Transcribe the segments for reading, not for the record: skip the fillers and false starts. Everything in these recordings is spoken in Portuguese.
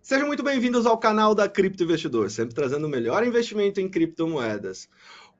Sejam muito bem-vindos ao canal da Cripto Investidor, sempre trazendo o melhor investimento em criptomoedas.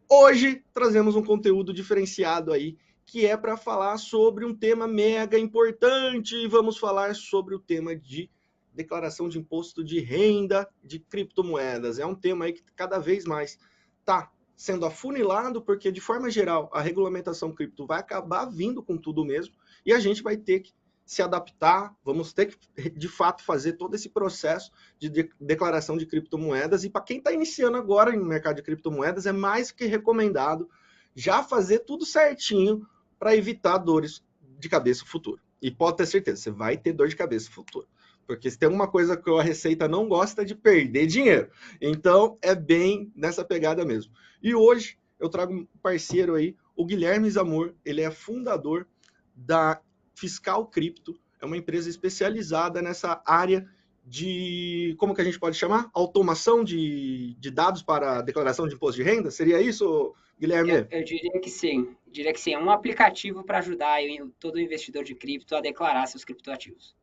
Hoje trazemos um conteúdo diferenciado aí, que é para falar sobre um tema mega importante. Vamos falar sobre o tema de declaração de imposto de renda de criptomoedas. É um tema aí que cada vez mais está sendo afunilado, porque de forma geral a regulamentação cripto vai acabar vindo com tudo mesmo, e a gente vai ter que se adaptar, vamos ter que, de fato, fazer todo esse processo de declaração de criptomoedas. E para quem está iniciando agora no mercado de criptomoedas, é mais que recomendado já fazer tudo certinho para evitar dores de cabeça no futuro. E pode ter certeza, você vai ter dor de cabeça no futuro. Porque se tem uma coisa que a Receita não gosta, é de perder dinheiro. Então, é bem nessa pegada mesmo. E hoje eu trago um parceiro aí, o Guilherme Zamor. Ele é fundador da Fiscal Cripto, é uma empresa especializada nessa área de, como que a gente pode chamar? Automação de dados para declaração de imposto de renda? Seria isso, Guilherme? Eu diria que sim. Diria que sim. É um aplicativo para ajudar todo investidor de cripto a declarar seus criptoativos.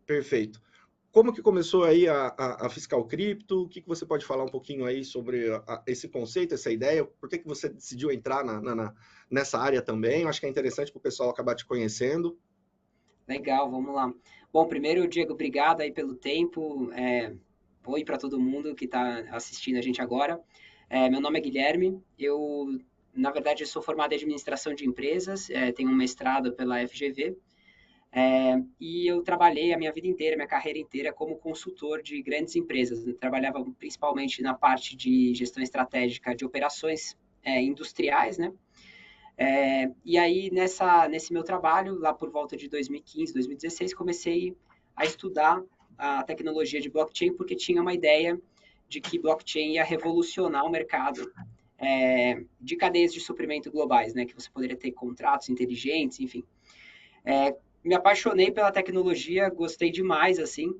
Perfeito. Como que começou aí a Fiscal Cripto? O que você pode falar um pouquinho aí sobre esse conceito, essa ideia? Por que você decidiu entrar nessa área também? Eu acho que é interessante para o pessoal acabar te conhecendo. Legal, vamos lá. Bom, primeiro, Diego, obrigado aí pelo tempo. Oi para todo mundo que está assistindo a gente agora. Meu nome é Guilherme. Na verdade, sou formado em administração de empresas. Tenho um mestrado pela FGV. E eu trabalhei a minha vida inteira, minha carreira inteira, como consultor de grandes empresas. Eu trabalhava principalmente na parte de gestão estratégica de operações industriais, né? E aí, nesse meu trabalho, lá por volta de 2015, 2016, comecei a estudar a tecnologia de blockchain, porque tinha uma ideia de que blockchain ia revolucionar o mercado de cadeias de suprimento globais, né? Que você poderia ter contratos inteligentes, enfim. Me apaixonei pela tecnologia, gostei demais, assim.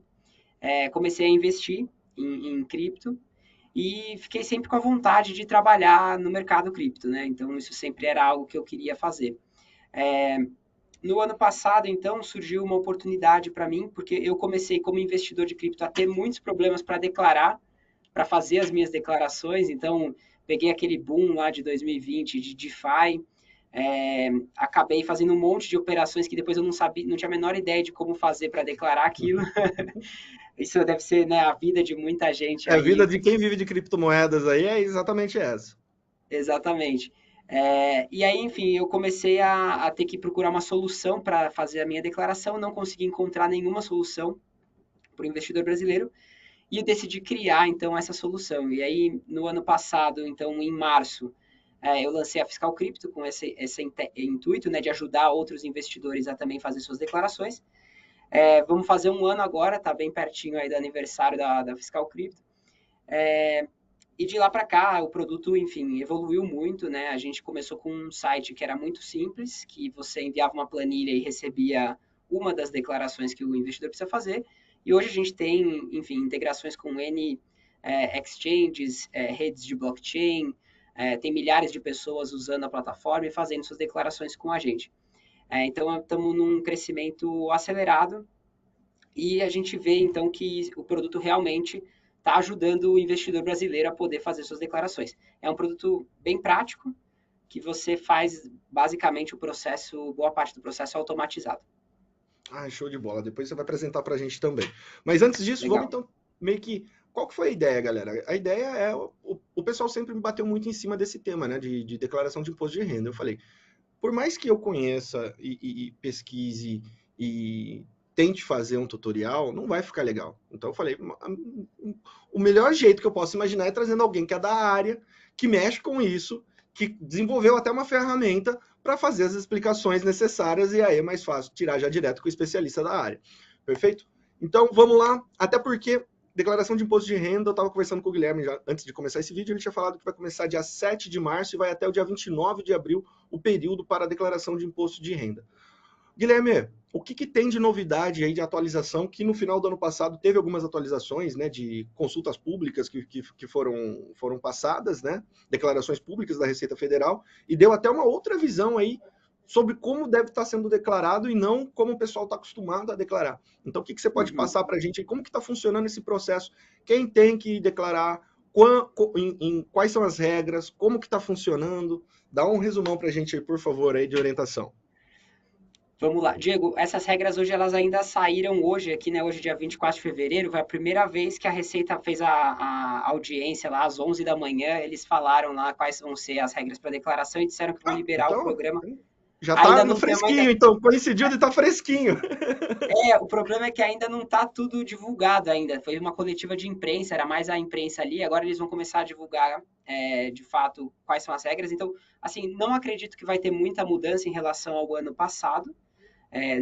Comecei a investir em cripto e fiquei sempre com a vontade de trabalhar no mercado cripto, né? Então, isso sempre era algo que eu queria fazer. É, no ano passado, então, surgiu uma oportunidade para mim, porque eu comecei como investidor de cripto a ter muitos problemas para declarar, para fazer as minhas declarações. Então, peguei aquele boom lá de 2020 de DeFi, acabei fazendo um monte de operações que depois eu não sabia, não tinha a menor ideia de como fazer para declarar aquilo. Isso deve ser, né, a vida de muita gente É a vida aí. de quem vive de criptomoedas aí, é exatamente essa. Exatamente. E aí, enfim, eu comecei a ter que procurar uma solução para fazer a minha declaração, não consegui encontrar nenhuma solução para o investidor brasileiro e eu decidi criar, então, essa solução. E aí, no ano passado, então, em março, eu lancei a Fiscal Cripto com esse intuito, né, de ajudar outros investidores a também fazer suas declarações. Vamos fazer um ano agora, tá bem pertinho aí do aniversário da Fiscal Cripto. E de lá para cá, o produto, enfim, evoluiu muito, né? A gente começou com um site que era muito simples, que você enviava uma planilha e recebia uma das declarações que o investidor precisa fazer. E hoje a gente tem, enfim, integrações com N exchanges, redes de blockchain, tem milhares de pessoas usando a plataforma e fazendo suas declarações com a gente. Então, estamos num crescimento acelerado e a gente vê, então, que o produto realmente está ajudando o investidor brasileiro a poder fazer suas declarações. É um produto bem prático, que você faz basicamente o processo, boa parte do processo automatizado. Ah, show de bola. Depois você vai apresentar para a gente também. Mas antes disso, vamos Legal. então meio que. Qual que foi a ideia, galera? A ideia é. O pessoal sempre me bateu muito em cima desse tema, né? De declaração de imposto de renda. Eu falei, por mais que eu conheça e pesquise e tente fazer um tutorial, não vai ficar legal. Então eu falei, o melhor jeito que eu posso imaginar é trazendo alguém que é da área, que mexe com isso, que desenvolveu até uma ferramenta para fazer as explicações necessárias, e aí é mais fácil tirar já direto com o especialista da área. Perfeito? Então vamos lá, até porque declaração de imposto de renda, eu estava conversando com o Guilherme já, antes de começar esse vídeo, ele tinha falado que vai começar dia 7 de março e vai até o dia 29 de abril o período para a declaração de imposto de renda. Guilherme, o que tem de novidade aí de atualização, que no final do ano passado teve algumas atualizações, né, de consultas públicas que foram passadas, né, declarações públicas da Receita Federal, e deu até uma outra visão aí sobre como deve estar sendo declarado e não como o pessoal está acostumado a declarar. Então, o que você pode Uhum. passar para a gente aí, como que está funcionando esse processo? Quem tem que declarar, quais são as regras, como que está funcionando? Dá um resumão para a gente aí, por favor, aí de orientação. Vamos lá. Diego, essas regras hoje elas ainda saíram hoje, aqui, né? Hoje, dia 24 de fevereiro, foi a primeira vez que a Receita fez a audiência lá às 11 da manhã. Eles falaram lá quais vão ser as regras para declaração e disseram que vão liberar o Então, programa. já Ainda tá não temos ainda. fresquinho, então. Coincidiu de estar tá fresquinho. O problema é que ainda não está tudo divulgado ainda. Foi uma coletiva de imprensa, era mais a imprensa ali. Agora eles vão começar a divulgar, de fato, quais são as regras. Então, assim, não acredito que vai ter muita mudança em relação ao ano passado.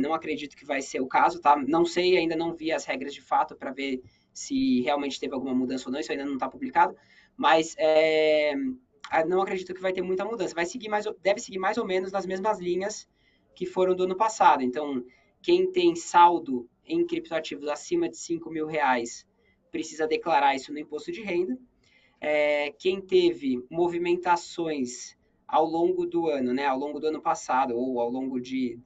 Não acredito que vai ser o caso, tá? Não sei, ainda não vi as regras de fato para ver se realmente teve alguma mudança ou não, isso ainda não está publicado, mas não acredito que vai ter muita mudança. Deve seguir mais ou menos nas mesmas linhas que foram do ano passado. Então, quem tem saldo em criptoativos acima de R$ 5.000 precisa declarar isso no imposto de renda. Quem teve movimentações ao longo do ano, né, ao longo do ano passado ou ao longo de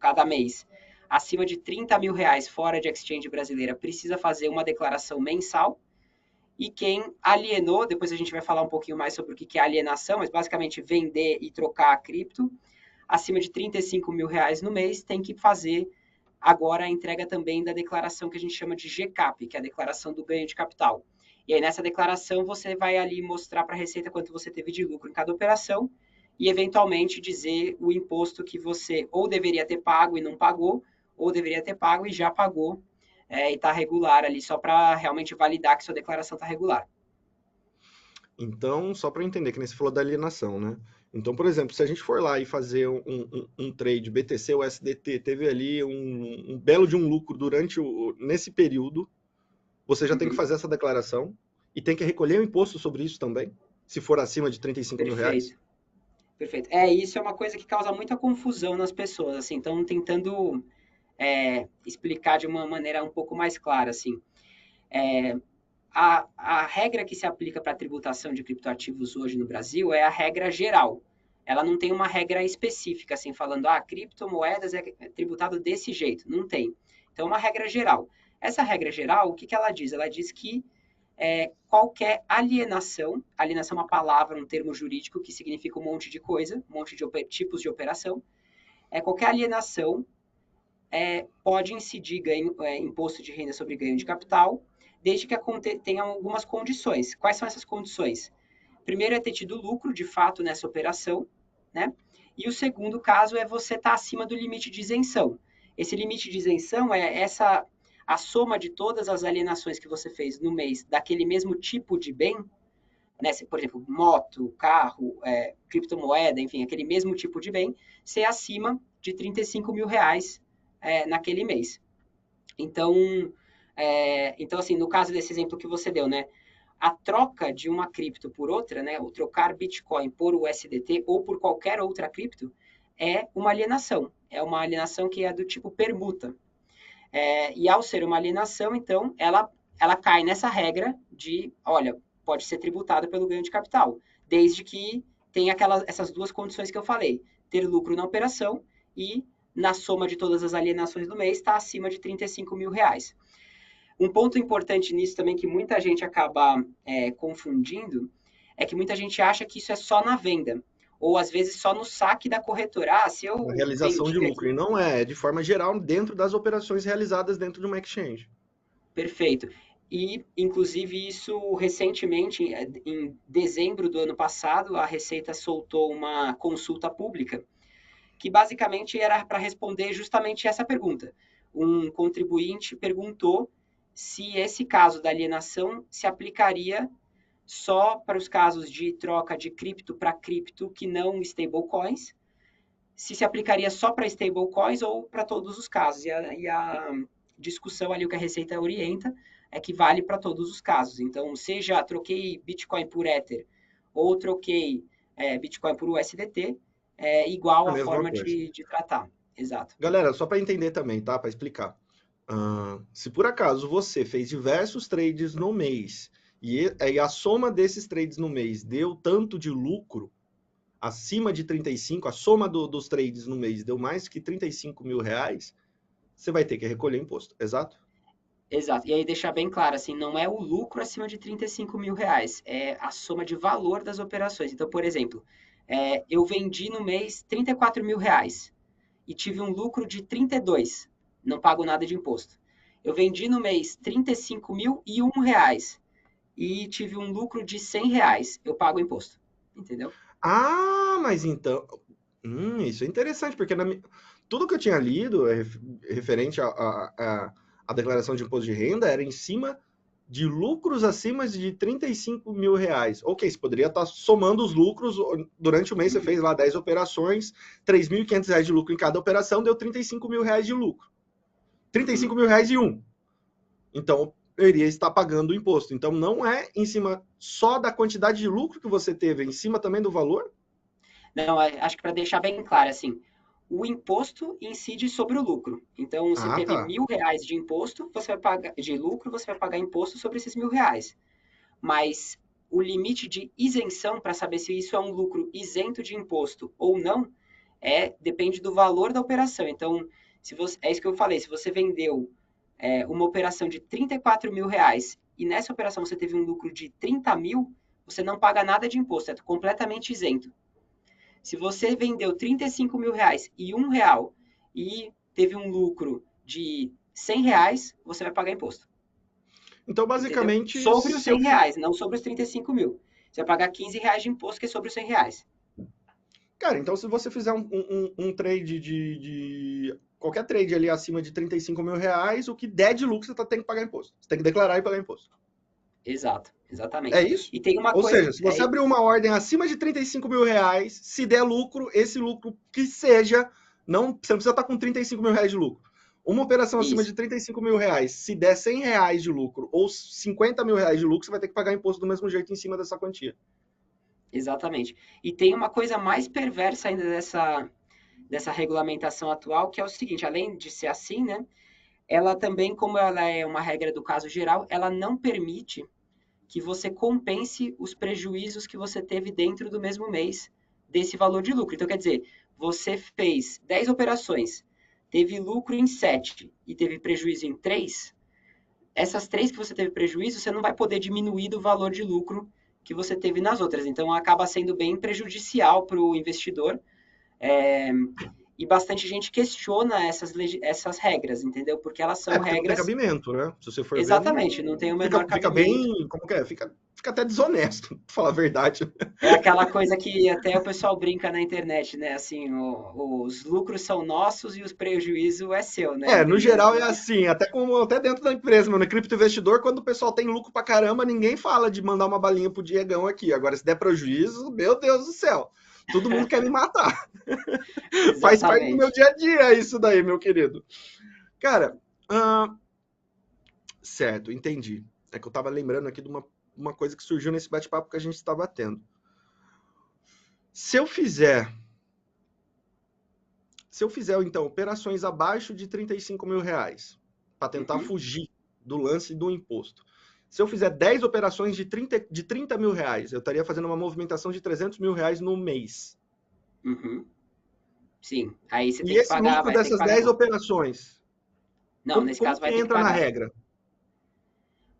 cada mês, acima de R$ 30.000 fora de exchange brasileira, precisa fazer uma declaração mensal. E quem alienou, depois a gente vai falar um pouquinho mais sobre o que é alienação, mas basicamente vender e trocar a cripto, acima de R$ 35.000 no mês, tem que fazer agora a entrega também da declaração que a gente chama de GCAP, que é a declaração do ganho de capital. E aí nessa declaração você vai ali mostrar para a Receita quanto você teve de lucro em cada operação e eventualmente dizer o imposto que você ou deveria ter pago e não pagou, ou deveria ter pago e já pagou, e está regular ali, só para realmente validar que sua declaração está regular. Então, só para entender, que nem você falou da alienação, né? Então, por exemplo, se a gente for lá e fazer um trade BTC ou SDT, teve ali um belo de um lucro nesse período, você já tem que Uhum. fazer essa declaração e tem que recolher o imposto sobre isso também, se for acima de R$ 35.000. Perfeito. Perfeito. Isso é uma coisa que causa muita confusão nas pessoas, assim, então tentando explicar de uma maneira um pouco mais clara, assim. É, a regra que se aplica para a tributação de criptoativos hoje no Brasil é a regra geral. Ela não tem uma regra específica, assim, falando, criptomoedas é tributado desse jeito. Não tem. Então, é uma regra geral. Essa regra geral, o que, que ela diz? Ela diz que qualquer alienação é uma palavra, um termo jurídico que significa um monte de coisa, um monte de tipos de operação. Qualquer alienação pode incidir imposto de renda sobre ganho de capital, desde que tenha algumas condições. Quais são essas condições? Primeiro é ter tido lucro, de fato, nessa operação, né? E o segundo caso é você estar acima do limite de isenção. Esse limite de isenção é a soma de todas as alienações que você fez no mês daquele mesmo tipo de bem, né? Por exemplo, moto, carro, criptomoeda, enfim, aquele mesmo tipo de bem, ser acima de R$ 35.000 naquele mês. Então, assim, no caso desse exemplo que você deu, né? A troca de uma cripto por outra, né? O trocar Bitcoin por USDT ou por qualquer outra cripto é uma alienação. É uma alienação que é do tipo permuta. E ao ser uma alienação, então, ela cai nessa regra de, olha, pode ser tributada pelo ganho de capital, desde que tenha essas duas condições que eu falei, ter lucro na operação e na soma de todas as alienações do mês está acima de R$ 35.000. Um ponto importante nisso também que muita gente acaba confundindo é que muita gente acha que isso é só na venda, ou às vezes só no saque da corretora. Se Na eu realização de vendi lucro. E aqui. não é de forma geral dentro das operações realizadas dentro de uma exchange. Perfeito. E, inclusive, isso recentemente, em dezembro do ano passado, a Receita soltou uma consulta pública que basicamente era para responder justamente essa pergunta. Um contribuinte perguntou se esse caso da alienação se aplicaria só para os casos de troca de cripto para cripto que não stablecoins, se aplicaria só para stablecoins ou para todos os casos. E a discussão ali, o que a Receita orienta, é que vale para todos os casos. Então, seja troquei Bitcoin por Ether ou troquei Bitcoin por USDT, é igual A a mesma forma coisa. de tratar. Exato. Galera, só para entender também, tá? Para explicar. Se por acaso você fez diversos trades no mês e a soma desses trades no mês deu tanto de lucro, acima de 35, a soma dos trades no mês deu mais que 35 mil reais, você vai ter que recolher imposto, exato? Exato. E aí deixar bem claro, assim, não é o lucro acima de 35 mil reais, é a soma de valor das operações. Então, por exemplo, eu vendi no mês 34 mil reais e tive um lucro de 32, não pago nada de imposto. Eu vendi no mês 35.001 reais e tive um lucro de 100 reais, eu pago imposto. Entendeu? Ah, mas então. Isso é interessante, porque tudo que eu tinha lido referente à declaração de imposto de renda era em cima de lucros acima de 35 mil reais. Ok, você poderia estar somando os lucros durante o mês, você fez lá 10 operações, 3.500 reais de lucro em cada operação, deu 35 mil reais de lucro. 35 mil reais e um. Então, eu iria estar pagando o imposto. Então, não é em cima só da quantidade de lucro que você teve, é em cima também do valor? Não, acho que para deixar bem claro, assim, o imposto incide sobre o lucro. Então, você Ah, teve tá. 1.000 reais de imposto, você vai pagar de lucro, você vai pagar imposto sobre esses 1.000 reais. Mas o limite de isenção para saber se isso é um lucro isento de imposto ou não depende do valor da operação. Então, se você, é isso que eu falei, se você vendeu uma operação de 34 mil reais e nessa operação você teve um lucro de 30 mil, você não paga nada de imposto, é completamente isento. Se você vendeu 35 mil reais e R$ 1 e teve um lucro de 100 reais, você vai pagar imposto. Então, Entendeu? basicamente, Sobre os se eu 100 reais, não sobre os 35 mil. Você vai pagar 15 reais de imposto, que é sobre os 100 reais. Cara, então se você fizer um trade qualquer trade ali acima de 35 mil reais, o que der de lucro, tem que pagar imposto. Você tem que declarar e pagar imposto. Exato, É exatamente. isso? E tem uma Ou coisa. seja, se você abrir uma ordem acima de 35 mil reais, se der lucro, esse lucro que seja, não, você não precisa estar com 35 mil reais de lucro. Uma operação acima de Isso, 35 mil reais, se der 100 reais de lucro ou 50 mil reais de lucro, você vai ter que pagar imposto do mesmo jeito em cima dessa quantia. exatamente. E tem uma coisa mais perversa ainda dessa regulamentação atual, que é o seguinte: além de ser assim, né? Ela também, como ela é uma regra do caso geral, ela não permite que você compense os prejuízos que você teve dentro do mesmo mês desse valor de lucro. Então, quer dizer, você fez 10 operações, teve lucro em 7 e teve prejuízo em 3, essas 3 que você teve prejuízo, você não vai poder diminuir do valor de lucro que você teve nas outras. Então, acaba sendo bem prejudicial para o investidor. É, e bastante gente questiona essas regras, entendeu? Porque elas É, são porque não tem regras. cabimento, né? Se você for ver, Exatamente, não não tem o fica, menor fica cabimento. bem. Como que é? Fica até desonesto, pra falar a verdade. É aquela coisa que até o pessoal brinca na internet, né? Assim, os lucros são nossos e os prejuízos é seu, né? É, no Entendeu? geral Então, é assim, até dentro da empresa, mano, no cripto investidor, quando o pessoal tem lucro pra caramba, ninguém fala de mandar uma balinha pro Diegão aqui. Agora, se der prejuízo, meu Deus do céu, todo mundo quer me matar. Faz parte do meu exatamente. dia a dia isso daí, meu querido. Cara, ah, certo, entendi. É que eu tava lembrando aqui de uma coisa que surgiu nesse bate-papo que a gente estava tendo. Se eu fizer, se eu fizer, então, operações abaixo de 35 mil reais, para tentar Uhum, fugir do lance do imposto. Se eu fizer 10 operações de 30 mil reais, eu estaria fazendo uma movimentação de 300 mil reais no mês. uhum. Sim, aí você E tem que esse pagar, lucro vai ter que dessas pagar 10 imposto. operações, Não, como, nesse como caso que vai ter que entra na pagar. regra?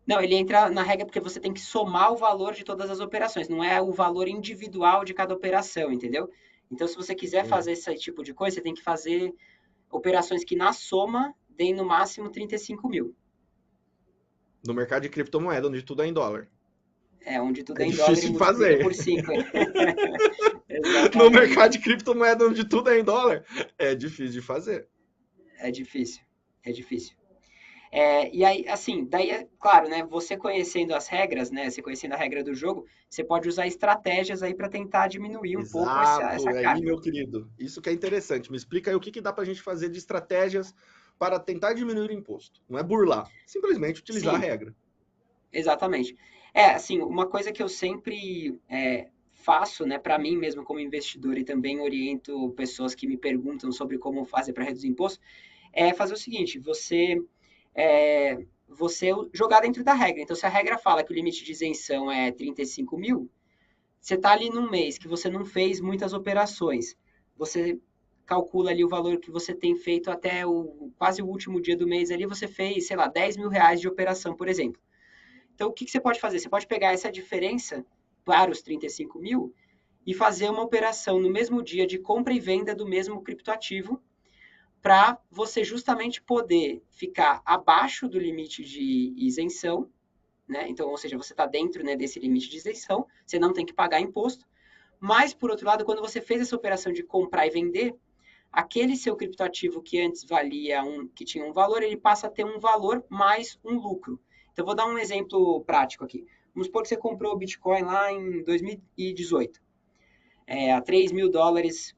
Não, ele entra na regra porque você tem que somar o valor de todas as operações, não é o valor individual de cada operação, entendeu? Então, se você quiser Entendi. fazer esse tipo de coisa, você tem que fazer operações que na soma deem no máximo 35 mil. No mercado de criptomoeda, onde tudo é em dólar. Onde tudo É é em dólar e difícil de multiplica fazer. por 5. No mercado Exatamente. de criptomoeda, onde tudo é em dólar, é difícil de fazer. É difícil. É difícil. E aí, assim, daí é claro, né? Você conhecendo as regras, né? Você conhecendo a regra do jogo, você pode usar estratégias aí para tentar diminuir um pouco essa Exato, é aí, carga. meu querido. Isso que é interessante. Me explica aí o que dá para a gente fazer de estratégias para tentar diminuir o imposto. Não é burlar, simplesmente utilizar a Sim, regra. exatamente. Assim, uma coisa que eu sempre faço, né, para mim mesmo como investidor e também oriento pessoas que me perguntam sobre como fazer para reduzir imposto, é fazer o seguinte: você jogar dentro da regra. Então, se a regra fala que o limite de isenção é 35 mil, você está ali num mês que você não fez muitas operações, você calcula ali o valor que você tem feito até quase o último dia do mês ali, você fez, sei lá, 10 mil reais de operação, por exemplo. Então, o que você pode fazer? Você pode pegar essa diferença para os 35 mil e fazer uma operação no mesmo dia de compra e venda do mesmo criptoativo para você justamente poder ficar abaixo do limite de isenção, né? Então, ou seja, você está dentro, né, desse limite de isenção, você não tem que pagar imposto. Mas, por outro lado, quando você fez essa operação de comprar e vender, aquele seu criptoativo que antes que tinha um valor, ele passa a ter um valor mais um lucro. Então, vou dar um exemplo prático aqui. Vamos supor que você comprou o Bitcoin lá em 2018. A 3 mil dólares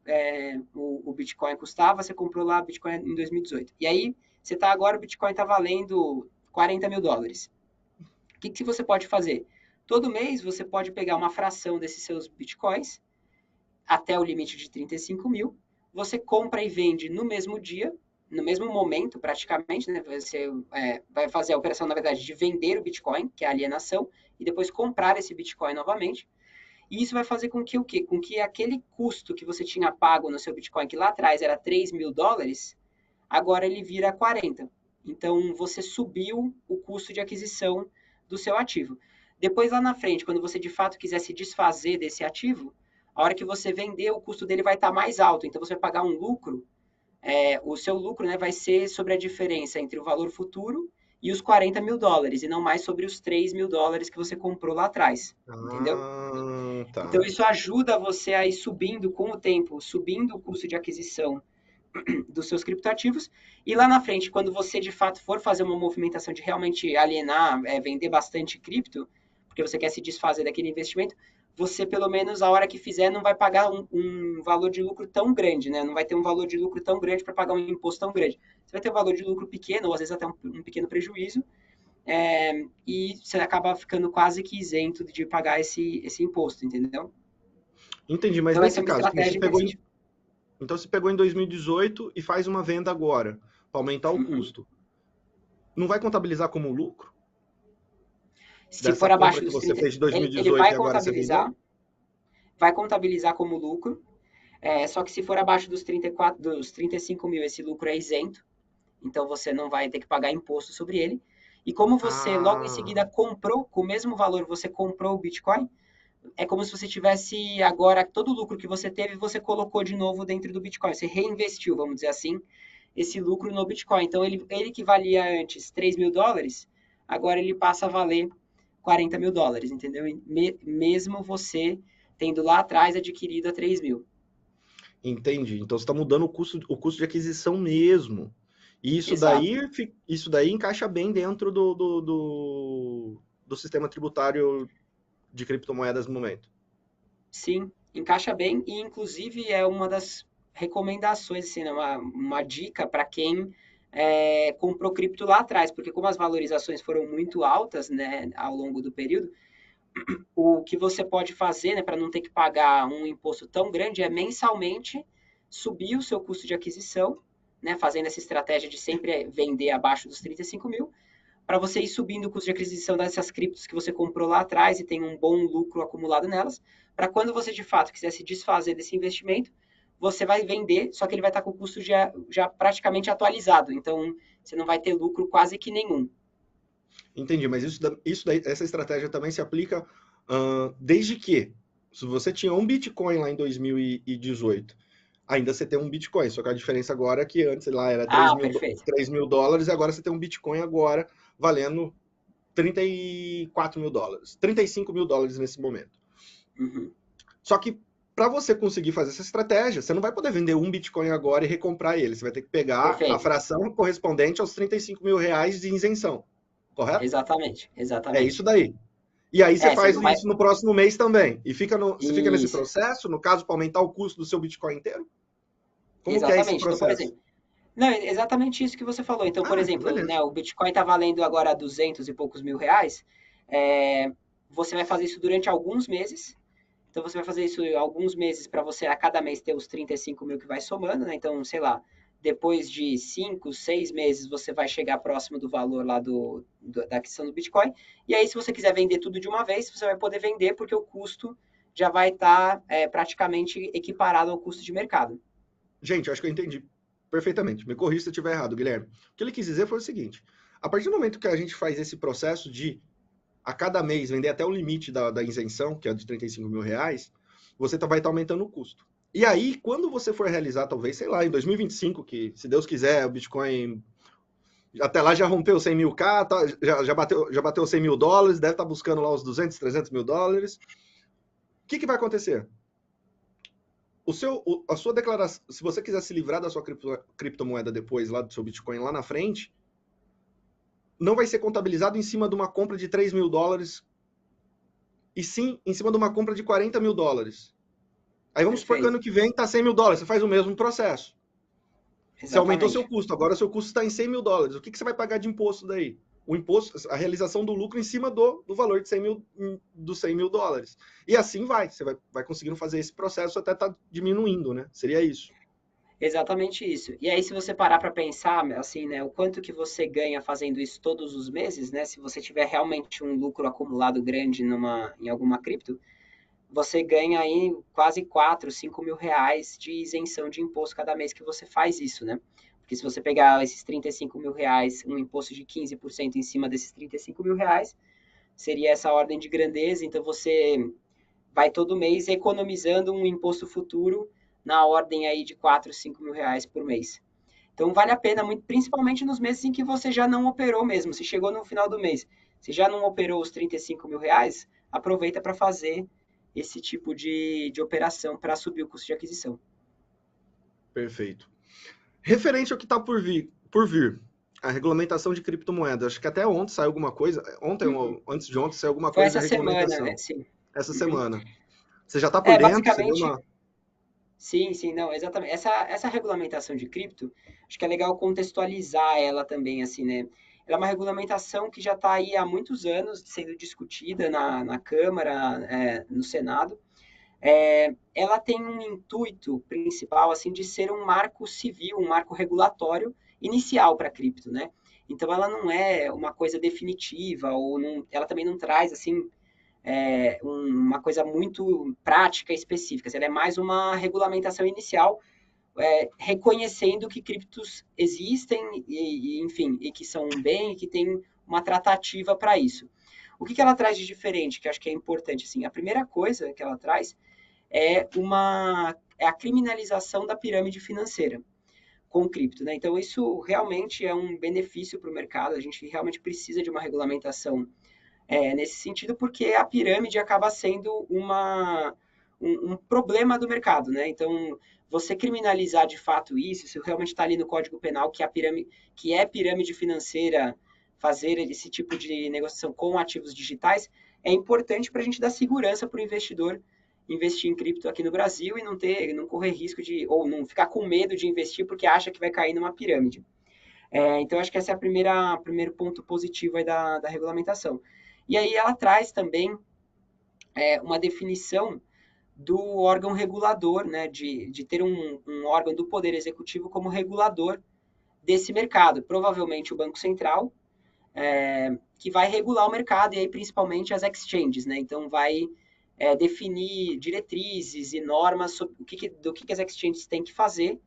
o Bitcoin custava, você comprou lá o Bitcoin em 2018. E aí, agora o Bitcoin está valendo 40 mil dólares. O que você pode fazer? Todo mês você pode pegar uma fração desses seus Bitcoins até o limite de 35 mil, você compra e vende no mesmo dia, no mesmo momento praticamente, né? Você vai fazer a operação, na verdade, de vender o Bitcoin, que é a alienação, e depois comprar esse Bitcoin novamente. E isso vai fazer com que o quê? Com que aquele custo que você tinha pago no seu Bitcoin, que lá atrás era 3 mil dólares, agora ele vira 40. Então, você subiu o custo de aquisição do seu ativo. Depois, lá na frente, quando você de fato quiser se desfazer desse ativo, a hora que você vender, o custo dele vai estar mais alto. Então, você vai pagar um lucro. O seu lucro, né, vai ser sobre a diferença entre o valor futuro e os 40 mil dólares, e não mais sobre os 3 mil dólares que você comprou lá atrás. Entendeu? Então, Tá. isso ajuda você a ir subindo com o tempo, subindo o custo de aquisição dos seus criptoativos. E lá na frente, quando você de fato for fazer uma movimentação de realmente alienar, vender bastante cripto, porque você quer se desfazer daquele investimento, você pelo menos a hora que fizer não vai pagar um valor de lucro tão grande, né? Não vai ter um valor de lucro tão grande para pagar um imposto tão grande. Você vai ter um valor de lucro pequeno, ou às vezes até um pequeno prejuízo, e você acaba ficando quase que isento de pagar esse imposto, entendeu? Entendi, mas Então essa é nesse uma caso, estratégia interessante. então você pegou em 2018 e faz uma venda agora, para aumentar o Uhum. custo. Não vai contabilizar como lucro Se dessa for compra abaixo que dos você 30, fez de ele 2018 e agora você vendeu? vai contabilizar como lucro, só que se for abaixo dos 34, dos 35 mil, esse lucro é isento, então você não vai ter que pagar imposto sobre ele. E como você logo em Ah, seguida comprou, com o mesmo valor você comprou o Bitcoin, é como se você tivesse agora todo o lucro que você teve, você colocou de novo dentro do Bitcoin. Você reinvestiu, vamos dizer assim, esse lucro no Bitcoin. Então, ele que valia antes 3 mil dólares, agora ele passa a valer 40 mil dólares, entendeu? Mesmo você tendo lá atrás adquirido a 3 mil. entendi. Então você está mudando o custo de aquisição mesmo. E Exato. isso daí encaixa bem dentro do sistema tributário de criptomoedas no momento. Sim, encaixa bem e, inclusive, é uma das recomendações, assim, né, uma dica para quem comprou cripto lá atrás, porque como as valorizações foram muito altas, né, ao longo do período, o que você pode fazer, né, para não ter que pagar um imposto tão grande é mensalmente subir o seu custo de aquisição, né, fazendo essa estratégia de sempre vender abaixo dos 35 mil, para você ir subindo o custo de aquisição dessas criptos que você comprou lá atrás e tem um bom lucro acumulado nelas, para quando você de fato quiser se desfazer desse investimento, você vai vender, só que ele vai estar com o custo já praticamente atualizado, então você não vai ter lucro quase que nenhum. Entendi, mas essa estratégia também se aplica desde que, se você tinha um Bitcoin lá em 2018, ainda você tem um Bitcoin, só que a diferença agora é que antes lá era Ah, perfeito. 3 mil dólares e agora você tem um Bitcoin agora valendo 34 mil dólares, 35 mil dólares nesse momento. Uhum. Só que para você conseguir fazer essa estratégia, você não vai poder vender um Bitcoin agora e recomprar ele. Você vai ter que pegar a Perfeito. fração correspondente aos 35 mil reais de isenção, correto? Exatamente, É isso exatamente. daí. E aí você Você faz não vai. isso no próximo mês também. E você fica nesse Isso, processo, no caso, para aumentar o custo do seu Bitcoin inteiro? Como que é esse exatamente. Então, por processo? exemplo, não, é exatamente isso que você falou. Então, por Ah, então exemplo, beleza. né, o Bitcoin está valendo agora 200 e poucos mil reais. É, você vai fazer isso durante alguns meses. Então, você vai fazer isso alguns meses para você, a cada mês, ter os 35 mil que vai somando, né? Então, sei lá, depois de 5, 6 meses, você vai chegar próximo do valor lá da aquisição do Bitcoin. E aí, se você quiser vender tudo de uma vez, você vai poder vender, porque o custo já vai estar praticamente equiparado ao custo de mercado. Gente, eu acho que eu entendi perfeitamente. Me corrija se eu estiver errado, Guilherme. O que ele quis dizer foi o seguinte: a partir do momento que a gente faz esse processo de a cada mês vender até o limite da isenção, que é de 35 mil reais, você vai estar aumentando o custo. E aí, quando você for realizar, talvez, sei lá, em 2025, que se Deus quiser, o Bitcoin até lá já rompeu 100 mil K, tá, já bateu 100 mil dólares, deve estar buscando lá os 200, 300 mil dólares. O que vai acontecer? A sua declaração, se você quiser se livrar da sua criptomoeda depois, lá do seu Bitcoin lá na frente, não vai ser contabilizado em cima de uma compra de 3 mil dólares, e sim em cima de uma compra de 40 mil dólares. Aí vamos supor que Perfeito. ano que vem está 100 mil dólares, você faz o mesmo processo. Você aumentou seu Exatamente. custo, agora seu custo está em 100 mil dólares. O que você vai pagar de imposto daí? O imposto, a realização do lucro em cima do valor de 100 mil, dos 100 mil dólares. E assim você vai conseguindo fazer esse processo até estar diminuindo, né? Seria isso. Exatamente isso. E aí, se você parar para pensar, assim, né, o quanto que você ganha fazendo isso todos os meses, né? Se você tiver realmente um lucro acumulado grande em alguma cripto, você ganha aí quase 4, 5 mil reais de isenção de imposto cada mês que você faz isso, né? Porque se você pegar esses 35 mil reais, um imposto de 15% em cima desses 35 mil reais, seria essa ordem de grandeza. Então, você vai todo mês economizando um imposto futuro na ordem aí de 4, 5 mil reais por mês. Então, vale a pena, muito, principalmente nos meses em que você já não operou mesmo. Se chegou no final do mês, se já não operou os 35 mil reais, aproveita para fazer esse tipo de operação para subir o custo de aquisição. Perfeito. Referente ao que está por vir, a regulamentação de criptomoedas. Acho que até ontem saiu alguma coisa. Ontem, Uhum. ou antes de ontem, saiu alguma Foi coisa da essa semana, né? regulamentação. Sim. Essa Uhum. semana. Você já está por dentro? Você deu Basicamente, uma. sim, sim, não, exatamente. Essa regulamentação de cripto, acho que é legal contextualizar ela também, assim, né? Ela é uma regulamentação que já está aí há muitos anos sendo discutida na Câmara, no Senado. Ela tem um intuito principal, assim, de ser um marco civil, um marco regulatório inicial para a cripto, né? Então, ela não é uma coisa definitiva, ou não, ela também não traz, assim, uma coisa muito prática e específica. Ela é mais uma regulamentação inicial, reconhecendo que criptos existem enfim, e que são um bem e que tem uma tratativa para isso. O que ela traz de diferente, que eu acho que é importante, assim, a primeira coisa que ela traz é a criminalização da pirâmide financeira com cripto, né? Então isso realmente é um benefício para o mercado. A gente realmente precisa de uma regulamentação nesse sentido, porque a pirâmide acaba sendo um problema do mercado, né? Então, você criminalizar de fato isso, se realmente está ali no Código Penal que é pirâmide financeira, fazer esse tipo de negociação com ativos digitais, é importante para a gente dar segurança para o investidor investir em cripto aqui no Brasil e não correr risco ou não ficar com medo de investir porque acha que vai cair numa pirâmide. Então, acho que esse é o primeiro ponto positivo aí da regulamentação. E aí ela traz também uma definição do órgão regulador, né, de ter um órgão do Poder Executivo como regulador desse mercado. Provavelmente o Banco Central, que vai regular o mercado, e aí principalmente as exchanges, né? Então vai definir diretrizes e normas sobre do que as exchanges têm que fazer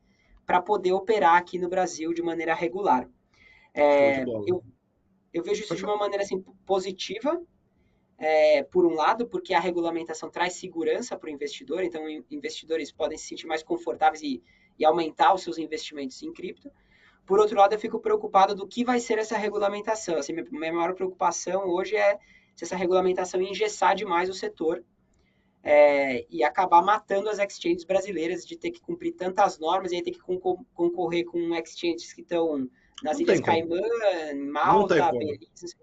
para poder operar aqui no Brasil de maneira regular. Show de É, bola. eu, eu vejo isso Pode de falar. uma maneira assim, positiva, por um lado, porque a regulamentação traz segurança para o investidor, então investidores podem se sentir mais confortáveis e aumentar os seus investimentos em cripto. Por outro lado, eu fico preocupado do que vai ser essa regulamentação. Assim, minha maior preocupação hoje é se essa regulamentação engessar demais o setor e acabar matando as exchanges brasileiras de ter que cumprir tantas normas e aí ter que concorrer com exchanges que estão nas Não Ilhas tem como. Caimã, Não tem Malta, como. Belize,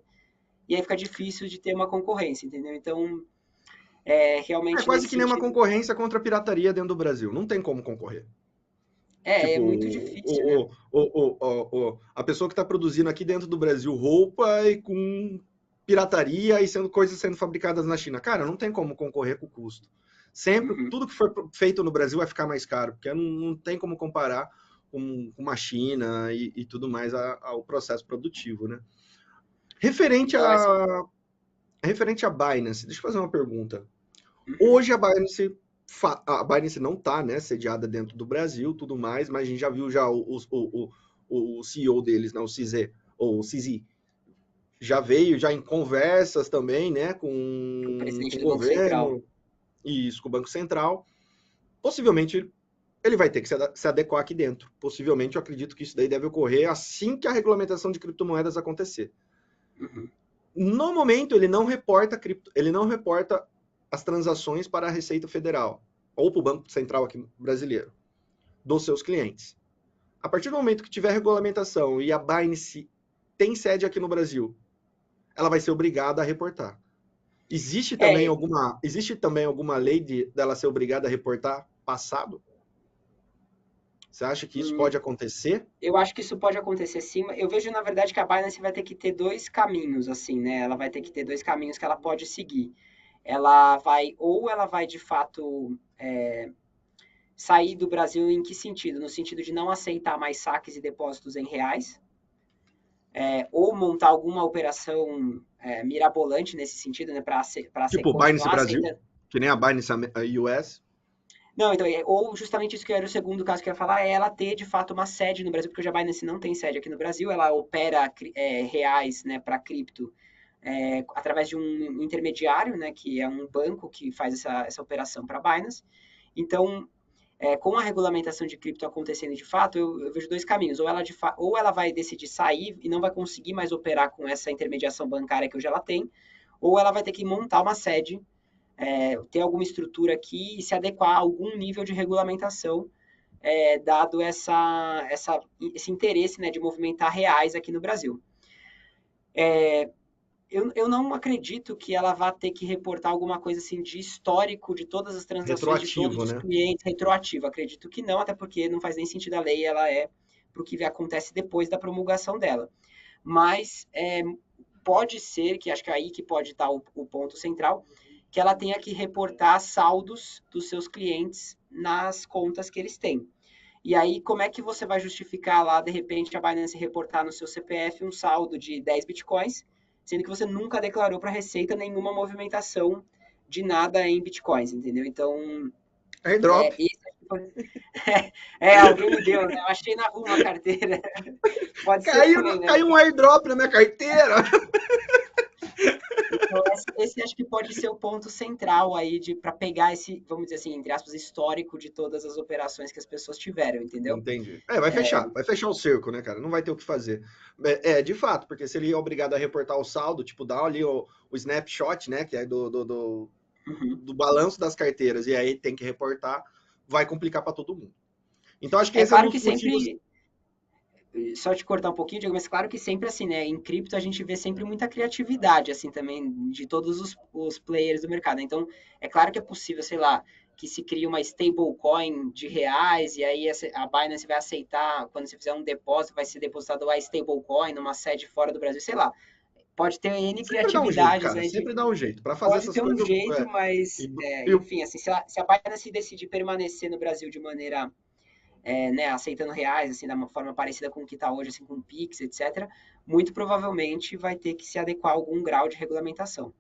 e aí fica difícil de ter uma concorrência, entendeu? Então, É realmente quase nesse que nem uma sentido, concorrência contra a pirataria dentro do Brasil. Não tem como concorrer. é Tipo, muito difícil, né? a pessoa que está produzindo aqui dentro do Brasil roupa e com pirataria e coisas sendo fabricadas na China. Cara, não tem como concorrer com o custo. Sempre, Uhum. tudo que for feito no Brasil vai ficar mais caro, porque não tem como comparar com a China e tudo mais ao processo produtivo, né? Referente Então, essa. a, referente a Binance, deixa eu fazer uma pergunta. Uhum. Hoje a Binance não está, né, sediada dentro do Brasil, tudo mais, mas a gente já viu já o CEO deles, né, o CZ, ou o CZ, já veio já em conversas também, né, O com presidente o do Banco Central. governo e isso com o Banco Central. Possivelmente ele vai ter que se adequar aqui dentro. Possivelmente eu acredito que isso daí deve ocorrer assim que a regulamentação de criptomoedas acontecer. Uhum. No momento ele não reporta as transações para a Receita Federal ou para o Banco Central aqui brasileiro dos seus clientes. A partir do momento que tiver regulamentação e a Binance tem sede aqui no Brasil, ela vai ser obrigada a reportar. É, Existe também alguma lei dela ser obrigada a reportar passado? Você acha que isso hum, pode acontecer? eu acho que isso pode acontecer sim. Eu vejo, na verdade, que a Binance vai ter que ter dois caminhos, assim, né? Ela vai ter que ter dois caminhos que ela pode seguir. Ou ela vai de fato sair do Brasil em que sentido? No sentido de não aceitar mais saques e depósitos em reais, ou montar alguma operação mirabolante nesse sentido, né? Para Tipo Binance continuar Brasil, aceitando. que nem a Binance US. Não, então, ou justamente isso que era o segundo caso que eu ia falar, é ela ter de fato uma sede no Brasil, porque hoje a Binance não tem sede aqui no Brasil, ela opera reais, né, para cripto através de um intermediário, né, que é um banco que faz essa operação para a Binance. Então, com a regulamentação de cripto acontecendo de fato, eu vejo dois caminhos. Ou ela vai decidir sair e não vai conseguir mais operar com essa intermediação bancária que hoje ela tem, ou ela vai ter que montar uma sede, ter alguma estrutura aqui e se adequar a algum nível de regulamentação, dado esse interesse, né, de movimentar reais aqui no Brasil. Eu não acredito que ela vá ter que reportar alguma coisa assim de histórico de todas as transações de todos Retroativo, os né? clientes, retroativo. Acredito que não, até porque não faz nem sentido a lei, ela é para o que acontece depois da promulgação dela. Mas pode ser, que acho que é aí que pode estar o ponto central, que ela tenha que reportar saldos dos seus clientes nas contas que eles têm. E aí, como é que você vai justificar lá, de repente, a Binance reportar no seu CPF um saldo de 10 bitcoins, sendo que você nunca declarou para a Receita nenhuma movimentação de nada em bitcoins, entendeu? Então, Airdrop. esse alguém me deu, né? Eu achei na rua uma carteira. Pode ser também, né? Caiu um airdrop na minha carteira. Então, esse acho que pode ser o ponto central aí para pegar esse, vamos dizer assim, entre aspas, histórico de todas as operações que as pessoas tiveram, entendeu? Entendi. Vai fechar o cerco, né, cara? Não vai ter o que fazer. De fato, porque se ele é obrigado a reportar o saldo, tipo, dá ali o snapshot, né, que é Uhum. do balanço das carteiras, e aí tem que reportar, vai complicar para todo mundo. Então, acho que É esse é um claro dos que motivos. sempre, só te cortar um pouquinho, Diego, mas claro que sempre assim, né? Em cripto a gente vê sempre muita criatividade, assim, também, de todos os players do mercado. Então, é claro que é possível, sei lá, que se crie uma stablecoin de reais e aí a Binance vai aceitar, quando você fizer um depósito, vai ser depositado a stablecoin numa sede fora do Brasil, sei lá. Pode ter N Sempre dá um jeito, criatividades cara. aí Sempre dá um jeito. Para fazer pode essas ter um coisas. jeito, mas, E o enfim, assim, se a Binance decidir permanecer no Brasil de maneira né, aceitando reais, assim, da uma forma parecida com o que está hoje, assim, com Pix, etc., muito provavelmente vai ter que se adequar a algum grau de regulamentação.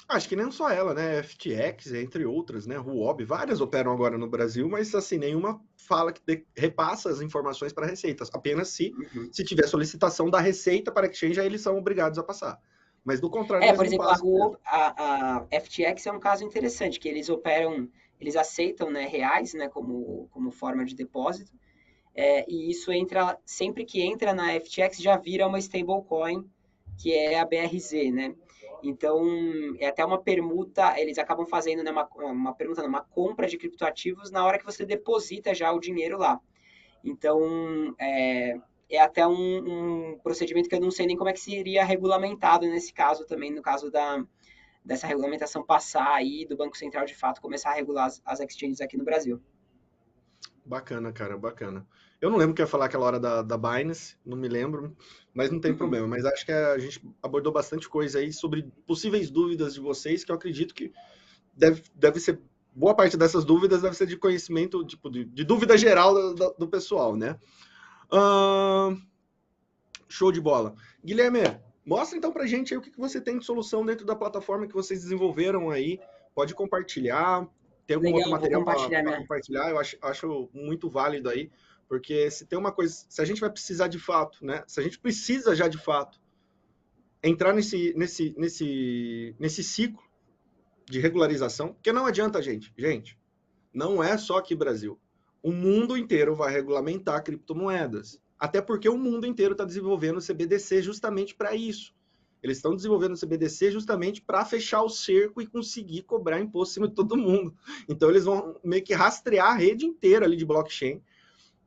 Acho que nem só ela, né? FTX, entre outras, né? Huobi, várias operam agora no Brasil, mas assim, nenhuma fala que repassa as informações para a Receita. Apenas Uhum. se tiver solicitação da Receita para a Exchange, aí eles são obrigados a passar. Mas do contrário, eles Por não exemplo, passam mesmo. a FTX é um caso interessante, que eles operam, eles aceitam, né, reais, né, como forma de depósito, e isso entra, sempre que entra na FTX já vira uma stablecoin, que é a BRZ, né? Então, é até uma permuta, eles acabam fazendo, né, uma permuta, não, uma compra de criptoativos na hora que você deposita já o dinheiro lá. Então, é até um procedimento que eu não sei nem como é que seria regulamentado nesse caso também, no caso dessa regulamentação passar aí do Banco Central de fato começar a regular as exchanges aqui no Brasil. Bacana, cara, bacana. Eu não lembro o que eu ia falar aquela hora da Binance, não me lembro, mas não tem Uhum. problema. Mas acho que a gente abordou bastante coisa aí sobre possíveis dúvidas de vocês, que eu acredito que deve ser boa parte dessas dúvidas deve ser de conhecimento, tipo, de dúvida geral do pessoal, né? Show de bola. Guilherme, mostra então pra gente aí o que você tem de solução dentro da plataforma que vocês desenvolveram aí. Pode compartilhar. Tem algum outro Legal, vou material compartilhar para minha. compartilhar? Eu acho muito válido aí, porque se tem uma coisa, se a gente vai precisar de fato, né? Se a gente precisa já de fato entrar nesse ciclo de regularização, porque não adianta, gente, não é só aqui Brasil. O mundo inteiro vai regulamentar criptomoedas. Até porque o mundo inteiro está desenvolvendo o CBDC justamente para isso. Eles estão desenvolvendo o CBDC justamente para fechar o cerco e conseguir cobrar imposto em cima de todo mundo. Então eles vão meio que rastrear a rede inteira ali de blockchain.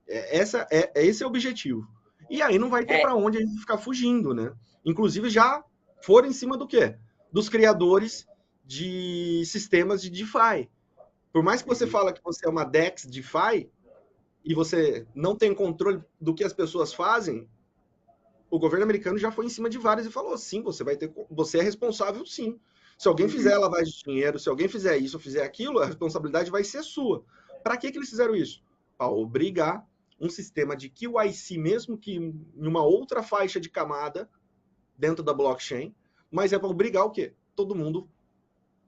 Esse é o objetivo. E aí não vai ter É, para onde a gente ficar fugindo, né? Inclusive já foram em cima do quê? Dos criadores de sistemas de DeFi. Por mais que você uhum, fala que você é uma DEX DeFi e você não tem controle do que as pessoas fazem, o governo americano já foi em cima de vários e falou: sim, você é responsável, sim. Se alguém fizer uhum, lavagem de dinheiro, se alguém fizer isso ou fizer aquilo, a responsabilidade vai ser sua. Para que eles fizeram isso? Para obrigar um sistema de QIC, mesmo que em uma outra faixa de camada dentro da blockchain, mas é para obrigar o quê? Todo mundo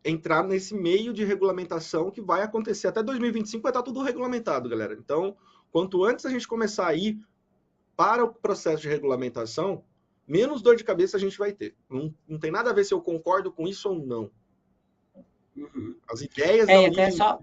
entrar nesse meio de regulamentação que vai acontecer até 2025, vai estar tudo regulamentado, galera. Então, quanto antes a gente começar a ir para o processo de regulamentação, menos dor de cabeça a gente vai ter. Não tem nada a ver se eu concordo com isso ou não. uhum. As ideias da E até origem, só.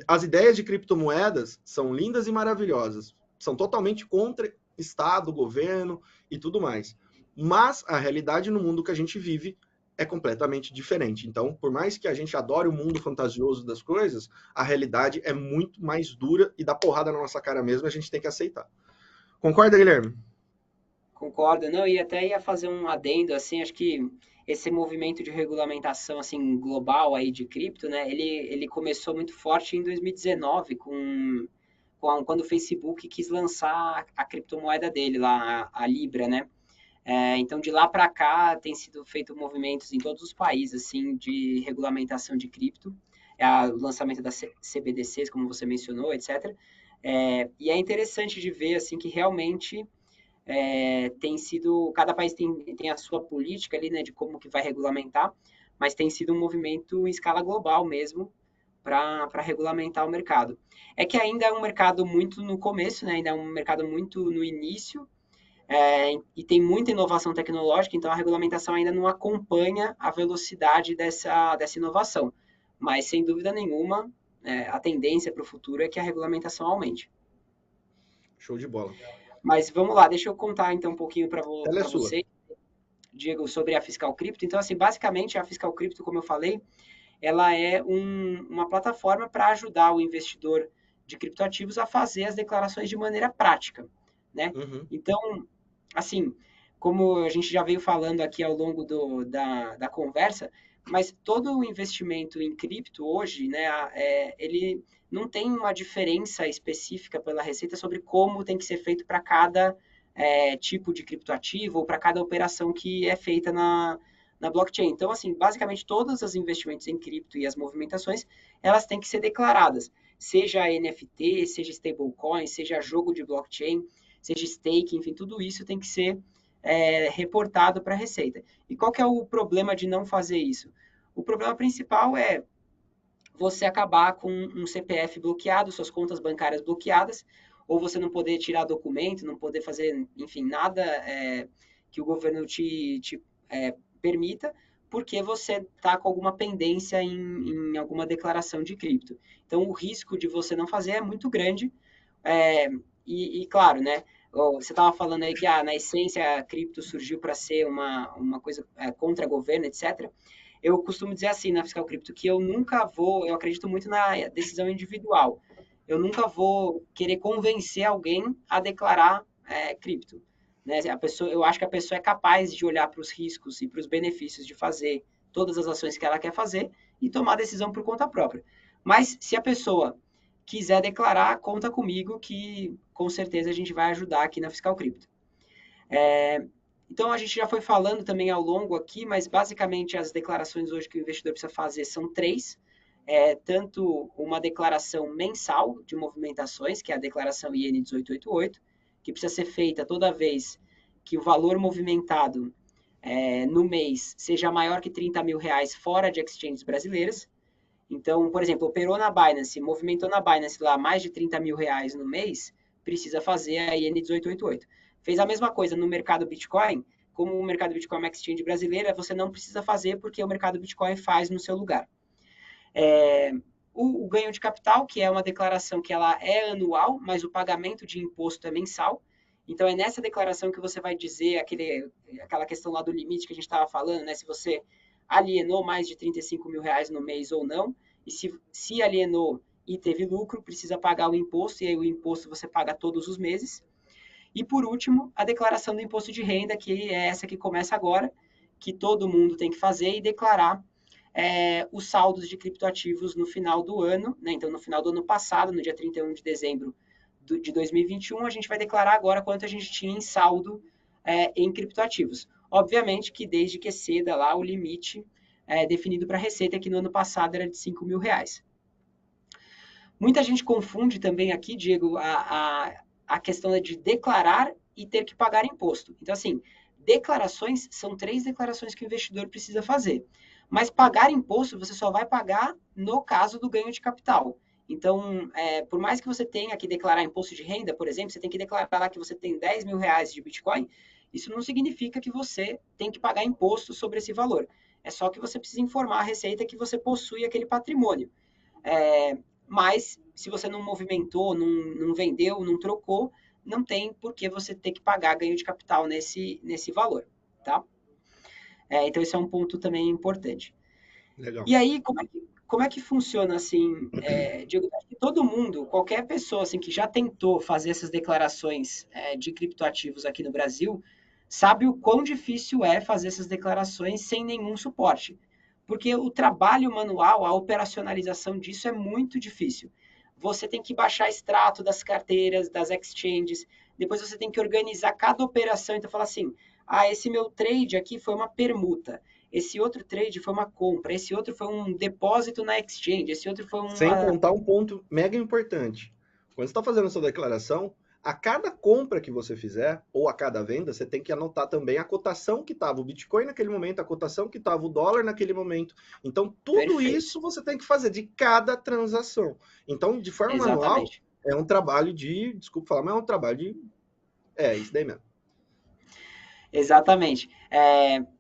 as ideias de criptomoedas são lindas e maravilhosas. São totalmente contra Estado, governo e tudo mais. Mas a realidade no mundo que a gente vive é completamente diferente. Então, por mais que a gente adore o mundo fantasioso das coisas, a realidade é muito mais dura e dá porrada na nossa cara mesmo, a gente tem que aceitar. Concorda, Guilherme? Concordo, não, e até ia fazer um adendo, assim, acho que esse movimento de regulamentação, assim, global aí de cripto, né, ele começou muito forte em 2019, quando o Facebook quis lançar a criptomoeda dele lá, a Libra, né, então de lá para cá tem sido feito movimentos em todos os países, assim, de regulamentação de cripto, o lançamento das CBDCs, como você mencionou, etc., e é interessante de ver, assim, que realmente tem sido, cada país tem a sua política ali, né, de como que vai regulamentar, mas tem sido um movimento em escala global mesmo para regulamentar o mercado. É que ainda é um mercado muito no começo, né, ainda é um mercado muito no início, e tem muita inovação tecnológica, então a regulamentação ainda não acompanha a velocidade dessa inovação. Mas, sem dúvida nenhuma, a tendência para o futuro é que a regulamentação aumente. Show de bola. Mas vamos lá, deixa eu contar então um pouquinho para Ela é sua. você, Diego, sobre a Fiscal Crypto. Então, assim, basicamente a Fiscal Crypto, como eu falei, ela é uma plataforma para ajudar o investidor de criptoativos a fazer as declarações de maneira prática, né? Uhum. Então, assim, como a gente já veio falando aqui ao longo da conversa, mas todo o investimento em cripto hoje, né, ele não tem uma diferença específica pela Receita sobre como tem que ser feito para cada tipo de criptoativo ou para cada operação que é feita na blockchain. Então, assim, basicamente todos os investimentos em cripto e as movimentações, elas têm que ser declaradas, seja NFT, seja stablecoin, seja jogo de blockchain, seja stake, enfim, tudo isso tem que ser reportado para a Receita. E qual que é o problema de não fazer isso? O problema principal é você acabar com um CPF bloqueado, suas contas bancárias bloqueadas, ou você não poder tirar documento, não poder fazer, enfim, nada que o governo te permita, porque você está com alguma pendência em alguma declaração de cripto. Então, o risco de você não fazer é muito grande. É, claro, né? Você estava falando aí que na essência a cripto surgiu para ser uma coisa contra governo, etc. Eu costumo dizer assim na Fiscal Cripto que eu acredito muito na decisão individual. Eu nunca vou querer convencer alguém a declarar cripto. Né? Eu acho que a pessoa é capaz de olhar para os riscos e para os benefícios de fazer todas as ações que ela quer fazer e tomar a decisão por conta própria. Mas se a pessoa quiser declarar, conta comigo que com certeza a gente vai ajudar aqui na Fiscal Cripto. Então a gente já foi falando também ao longo aqui, mas basicamente as declarações hoje que o investidor precisa fazer são três. tanto uma declaração mensal de movimentações, que é a declaração IN 1888, que precisa ser feita toda vez que o valor movimentado no mês seja maior que 30 mil reais fora de exchanges brasileiras. Então, por exemplo, operou na Binance, movimentou na Binance lá mais de 30 mil reais no mês, precisa fazer a IN 1888. Fez a mesma coisa no mercado Bitcoin, como o mercado Bitcoin é uma exchange brasileira, você não precisa fazer porque o mercado Bitcoin faz no seu lugar. O ganho de capital, que é uma declaração que ela é anual, mas o pagamento de imposto é mensal. Então, é nessa declaração que você vai dizer aquela questão lá do limite que a gente estava falando, né? Se você alienou mais de 35 mil reais no mês ou não, e se alienou e teve lucro, precisa pagar o imposto, e aí o imposto você paga todos os meses. E, por último, a declaração do imposto de renda, que é essa que começa agora, que todo mundo tem que fazer e declarar os saldos de criptoativos no final do ano, né? Então, no final do ano passado, no dia 31 de dezembro de 2021, a gente vai declarar agora quanto a gente tinha em saldo em criptoativos. Obviamente que desde que exceda lá o limite definido para a Receita, que no ano passado era de 5 mil reais. Muita gente confunde também aqui, Diego, a questão de declarar e ter que pagar imposto. Então, assim, declarações são 3 declarações que o investidor precisa fazer. Mas pagar imposto você só vai pagar no caso do ganho de capital. Então, por mais que você tenha que declarar imposto de renda, por exemplo, você tem que declarar que você tem 10 mil reais de Bitcoin, isso não significa que você tem que pagar imposto sobre esse valor. É só que você precisa informar a Receita que você possui aquele patrimônio. Mas, se você não movimentou, não vendeu, não trocou, não tem por que você ter que pagar ganho de capital nesse valor, tá? Então, esse é um ponto também importante. Legal. E aí, como é que funciona, assim, Diego, acho que todo mundo, qualquer pessoa, assim, que já tentou fazer essas declarações de criptoativos aqui no Brasil, sabe o quão difícil é fazer essas declarações sem nenhum suporte. Porque o trabalho manual, a operacionalização disso é muito difícil. Você tem que baixar extrato das carteiras, das exchanges, depois você tem que organizar cada operação. Então, falar assim, esse meu trade aqui foi uma permuta, esse outro trade foi uma compra, esse outro foi um depósito na exchange, esse outro foi Sem uma... contar um ponto mega importante. Quando você está fazendo a sua declaração, a cada compra que você fizer, ou a cada venda, você tem que anotar também a cotação que estava o Bitcoin naquele momento, a cotação que estava o dólar naquele momento. Então, tudo Perfeito. isso você tem que fazer de cada transação. Então, de forma manual, Exatamente. é um trabalho de... Desculpa falar, mas é um trabalho de... isso daí mesmo. Exatamente.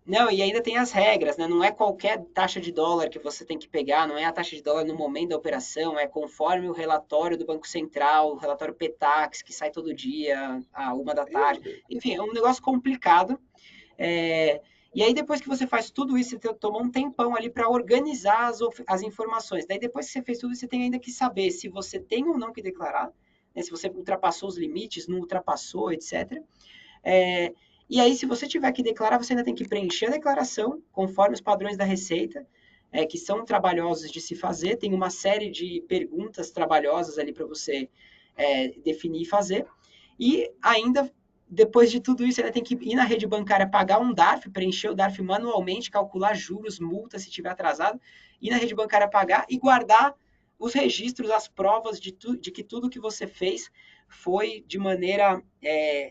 Não, e ainda tem as regras, né? Não é qualquer taxa de dólar que você tem que pegar, não é a taxa de dólar no momento da operação, é conforme o relatório do Banco Central, o relatório PETAX, que sai todo dia, à 1 da tarde. Enfim, é um negócio complicado. E aí, depois que você faz tudo isso, você tomou um tempão ali para organizar as informações. Daí, depois que você fez tudo, você tem ainda que saber se você tem ou não que declarar, né? Se você ultrapassou os limites, não ultrapassou, etc. E aí, se você tiver que declarar, você ainda tem que preencher a declaração conforme os padrões da Receita, que são trabalhosos de se fazer. Tem uma série de perguntas trabalhosas ali para você definir e fazer. E ainda, depois de tudo isso, você ainda tem que ir na rede bancária, pagar um DARF, preencher o DARF manualmente, calcular juros, multa se tiver atrasado, ir na rede bancária pagar e guardar os registros, as provas de que tudo que você fez foi de maneira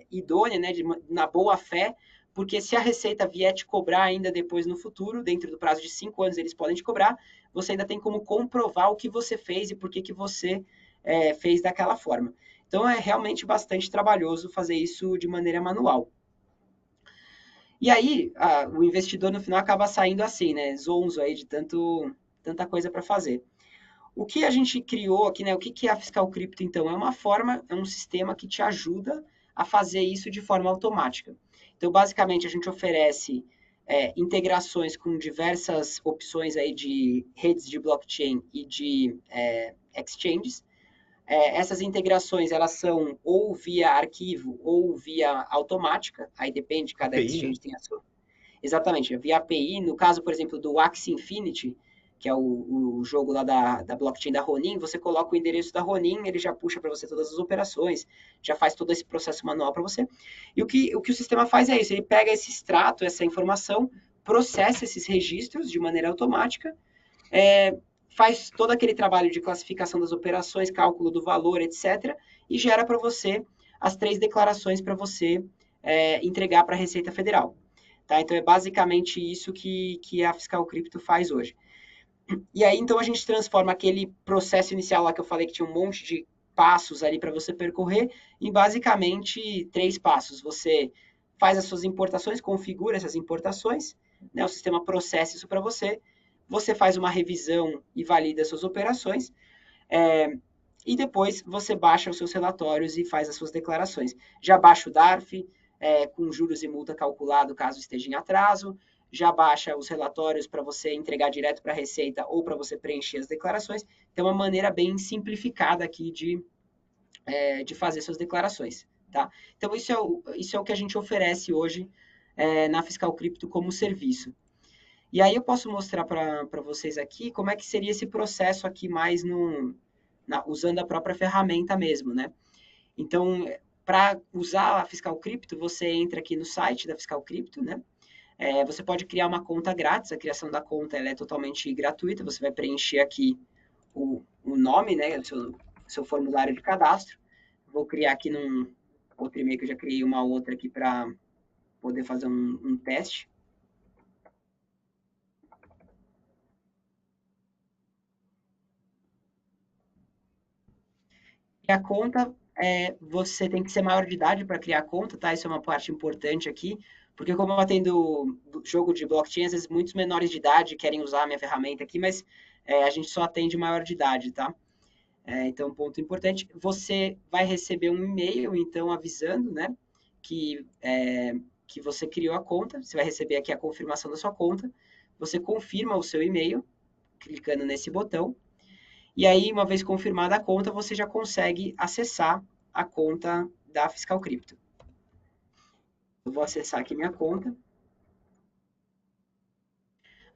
idônea, né, na boa fé, porque se a Receita vier te cobrar ainda depois no futuro, dentro do prazo de 5 anos eles podem te cobrar, você ainda tem como comprovar o que você fez e por que você fez daquela forma. Então é realmente bastante trabalhoso fazer isso de maneira manual. E aí o investidor no final acaba saindo assim, né, zonzo aí de tanta coisa para fazer. O que a gente criou aqui, né? O que é a Fiscal Cripto, então? É um sistema que te ajuda a fazer isso de forma automática. Então, basicamente, a gente oferece integrações com diversas opções aí de redes de blockchain e de exchanges. Essas integrações, elas são ou via arquivo ou via automática, aí depende, cada API, exchange né? tem a sua... Exatamente, via API. No caso, por exemplo, do Axie Infinity, que é o jogo lá da blockchain da Ronin, você coloca o endereço da Ronin, ele já puxa para você todas as operações, já faz todo esse processo manual para você. E o que o sistema faz é isso, ele pega esse extrato, essa informação, processa esses registros de maneira automática, faz todo aquele trabalho de classificação das operações, cálculo do valor, etc., e gera para você as 3 declarações para você entregar para a Receita Federal. Tá? Então, é basicamente isso que a Fiscal Crypto faz hoje. E aí, então, a gente transforma aquele processo inicial lá que eu falei que tinha um monte de passos ali para você percorrer em basicamente 3 passos. Você faz as suas importações, configura essas importações, né? O sistema processa isso para você, você faz uma revisão e valida as suas operações, e depois você baixa os seus relatórios e faz as suas declarações. Já baixa o DARF, com juros e multa calculado caso esteja em atraso, já baixa os relatórios para você entregar direto para a Receita ou para você preencher as declarações. Então, é uma maneira bem simplificada aqui de fazer suas declarações. Tá? Então, isso é o que a gente oferece hoje na Fiscal Crypto como serviço. E aí eu posso mostrar para vocês aqui como é que seria esse processo aqui mais usando a própria ferramenta mesmo, né? Então, para usar a Fiscal Crypto, você entra aqui no site da Fiscal Crypto, né? Você pode criar uma conta grátis, a criação da conta ela é totalmente gratuita, você vai preencher aqui o nome, né, do seu formulário de cadastro. Vou criar aqui num outro e-mail que eu já criei uma outra aqui para poder fazer um teste. E a conta, você tem que ser maior de idade para criar a conta, tá? Isso é uma parte importante aqui, porque como eu atendo jogo de blockchain, às vezes muitos menores de idade querem usar a minha ferramenta aqui, mas a gente só atende maior de idade, tá? Então, um ponto importante, você vai receber um e-mail, então, avisando, né, que você criou a conta, você vai receber aqui a confirmação da sua conta, você confirma o seu e-mail, clicando nesse botão, e aí, uma vez confirmada a conta, você já consegue acessar a conta da Fiscal Crypto. Eu vou acessar aqui minha conta.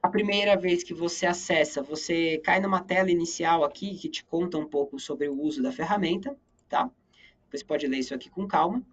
A primeira vez que você acessa, você cai numa tela inicial aqui que te conta um pouco sobre o uso da ferramenta, tá? Você pode ler isso aqui com calma.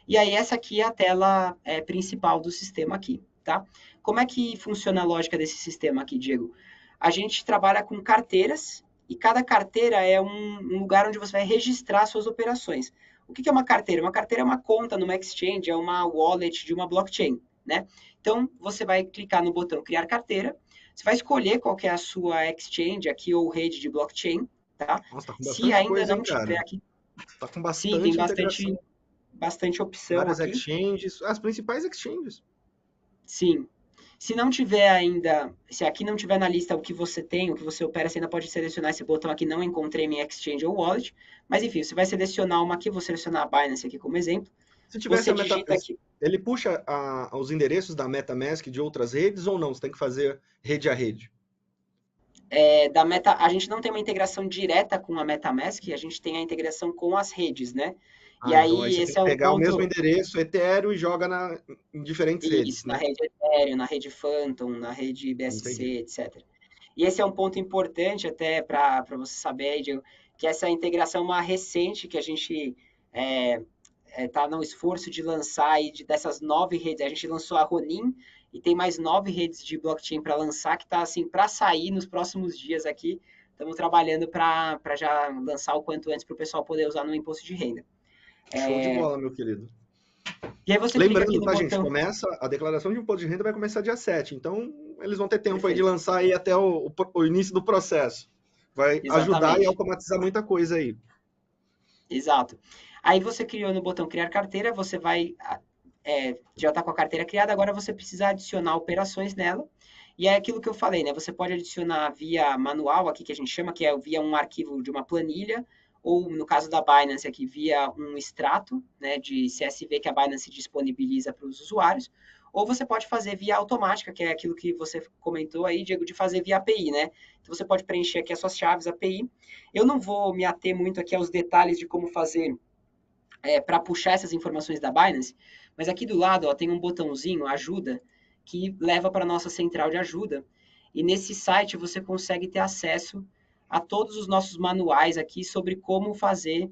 E aí, essa aqui é a tela principal do sistema aqui, tá? Como é que funciona a lógica desse sistema aqui, Diego? A gente trabalha com carteiras e cada carteira é um lugar onde você vai registrar suas operações. O que é uma carteira? Uma carteira é uma conta numa exchange, é uma wallet de uma blockchain, né? Então, você vai clicar no botão Criar Carteira, você vai escolher qual que é a sua exchange aqui ou rede de blockchain, tá? Nossa, tá com Se bastante ainda coisa, não hein, tiver cara? aqui... Tá com Sim, tem bastante integração. bastante opção Várias aqui. exchanges, as principais exchanges. Sim. Se não tiver ainda, se aqui não tiver na lista o que você tem, o que você opera, você ainda pode selecionar esse botão aqui, não encontrei minha exchange ou wallet, mas enfim, você vai selecionar uma aqui, vou selecionar a Binance aqui como exemplo, Se tivesse você a Meta, digita aqui, ele puxa os endereços da MetaMask de outras redes ou não? Você tem que fazer rede a rede. a gente não tem uma integração direta com a MetaMask, a gente tem a integração com as redes, né? E Então aí aí, você tem esse que é um pegar o mesmo ponto, endereço Ethereum e joga em diferentes redes, isso, na né? rede Ethereum, na rede Phantom, na rede BSC, Entendi. etc. E esse é um ponto importante até para você saber, Diego, que essa integração é uma recente que a gente está no esforço de lançar aí dessas 9 redes. A gente lançou a Ronin e tem mais 9 redes de blockchain para lançar, que está assim, para sair nos próximos dias aqui. Estamos trabalhando para já lançar o quanto antes para o pessoal poder usar no imposto de renda. Show de bola, meu querido. E aí você clica aqui Lembrando, no tá, gente? botão. Começa a declaração de imposto de renda vai começar dia 7. Então, eles vão ter tempo aí de Perfeito. lançar aí até o início do processo. Vai ajudar e Exatamente. automatizar muita coisa aí. Exato. Aí você criou no botão criar carteira, você vai já está com a carteira criada, agora você precisa adicionar operações nela. E é aquilo que eu falei, né? Você pode adicionar via manual, aqui que a gente chama, que é via um arquivo de uma planilha, ou no caso da Binance aqui, via um extrato, né, de CSV que a Binance disponibiliza para os usuários, ou você pode fazer via automática, que é aquilo que você comentou aí, Diego, de fazer via API, né? Então você pode preencher aqui as suas chaves API. Eu não vou me ater muito aqui aos detalhes de como fazer para puxar essas informações da Binance, mas aqui do lado ó, tem um botãozinho, ajuda, que leva para a nossa central de ajuda. E nesse site você consegue ter acesso a todos os nossos manuais aqui sobre como fazer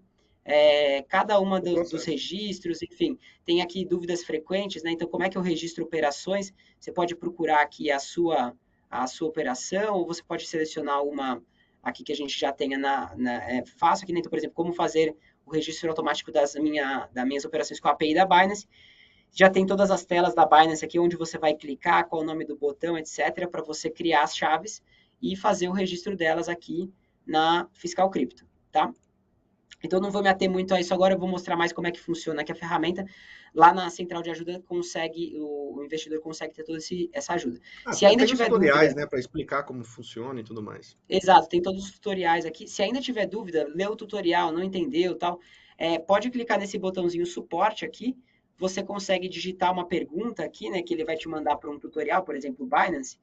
cada uma O dos processo. registros, enfim. Tem aqui dúvidas frequentes, né? Então, como é que eu registro operações? Você pode procurar aqui a sua operação, ou você pode selecionar uma aqui que a gente já tenha fácil aqui, né? Então, por exemplo, como fazer o registro automático das minhas operações com a API da Binance. Já tem todas as telas da Binance aqui, onde você vai clicar, qual o nome do botão, etc., para você criar as chaves e fazer o registro delas aqui na Fiscal Crypto, tá? Então, não vou me ater muito a isso agora, eu vou mostrar mais como é que funciona aqui a ferramenta. Lá na central de ajuda, o investidor consegue ter toda essa ajuda. Se ainda Tem os tiver tutoriais, dúvida... né, para explicar como funciona e tudo mais. Exato, tem todos os tutoriais aqui. Se ainda tiver dúvida, lê o tutorial, não entendeu, tal, pode clicar nesse botãozinho suporte aqui, você consegue digitar uma pergunta aqui, né, que ele vai te mandar para um tutorial, por exemplo, o Binance,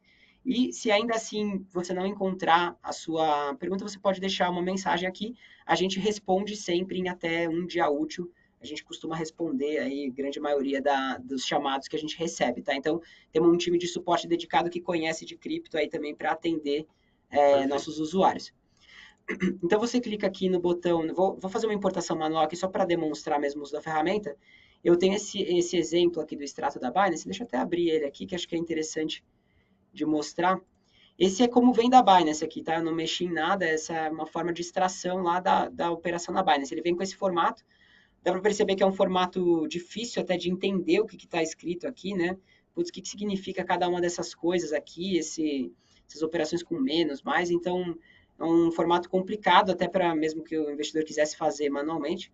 e se ainda assim você não encontrar a sua pergunta, você pode deixar uma mensagem aqui, a gente responde sempre em até um dia útil, a gente costuma responder aí grande maioria dos chamados que a gente recebe, tá? Então, temos um time de suporte dedicado que conhece de cripto aí também para atender nossos usuários. Então, você clica aqui no botão, vou fazer uma importação manual aqui só para demonstrar mesmo o uso da ferramenta. Eu tenho esse exemplo aqui do extrato da Binance, deixa eu até abrir ele aqui, que acho que é interessante de mostrar. Esse é como vem da Binance aqui, tá? Eu não mexi em nada, essa é uma forma de extração lá da operação da Binance. Ele vem com esse formato, dá para perceber que é um formato difícil até de entender o que está escrito aqui, né? Putz, o que significa cada uma dessas coisas aqui, essas operações com menos, mais, então é um formato complicado até para mesmo que o investidor quisesse fazer manualmente.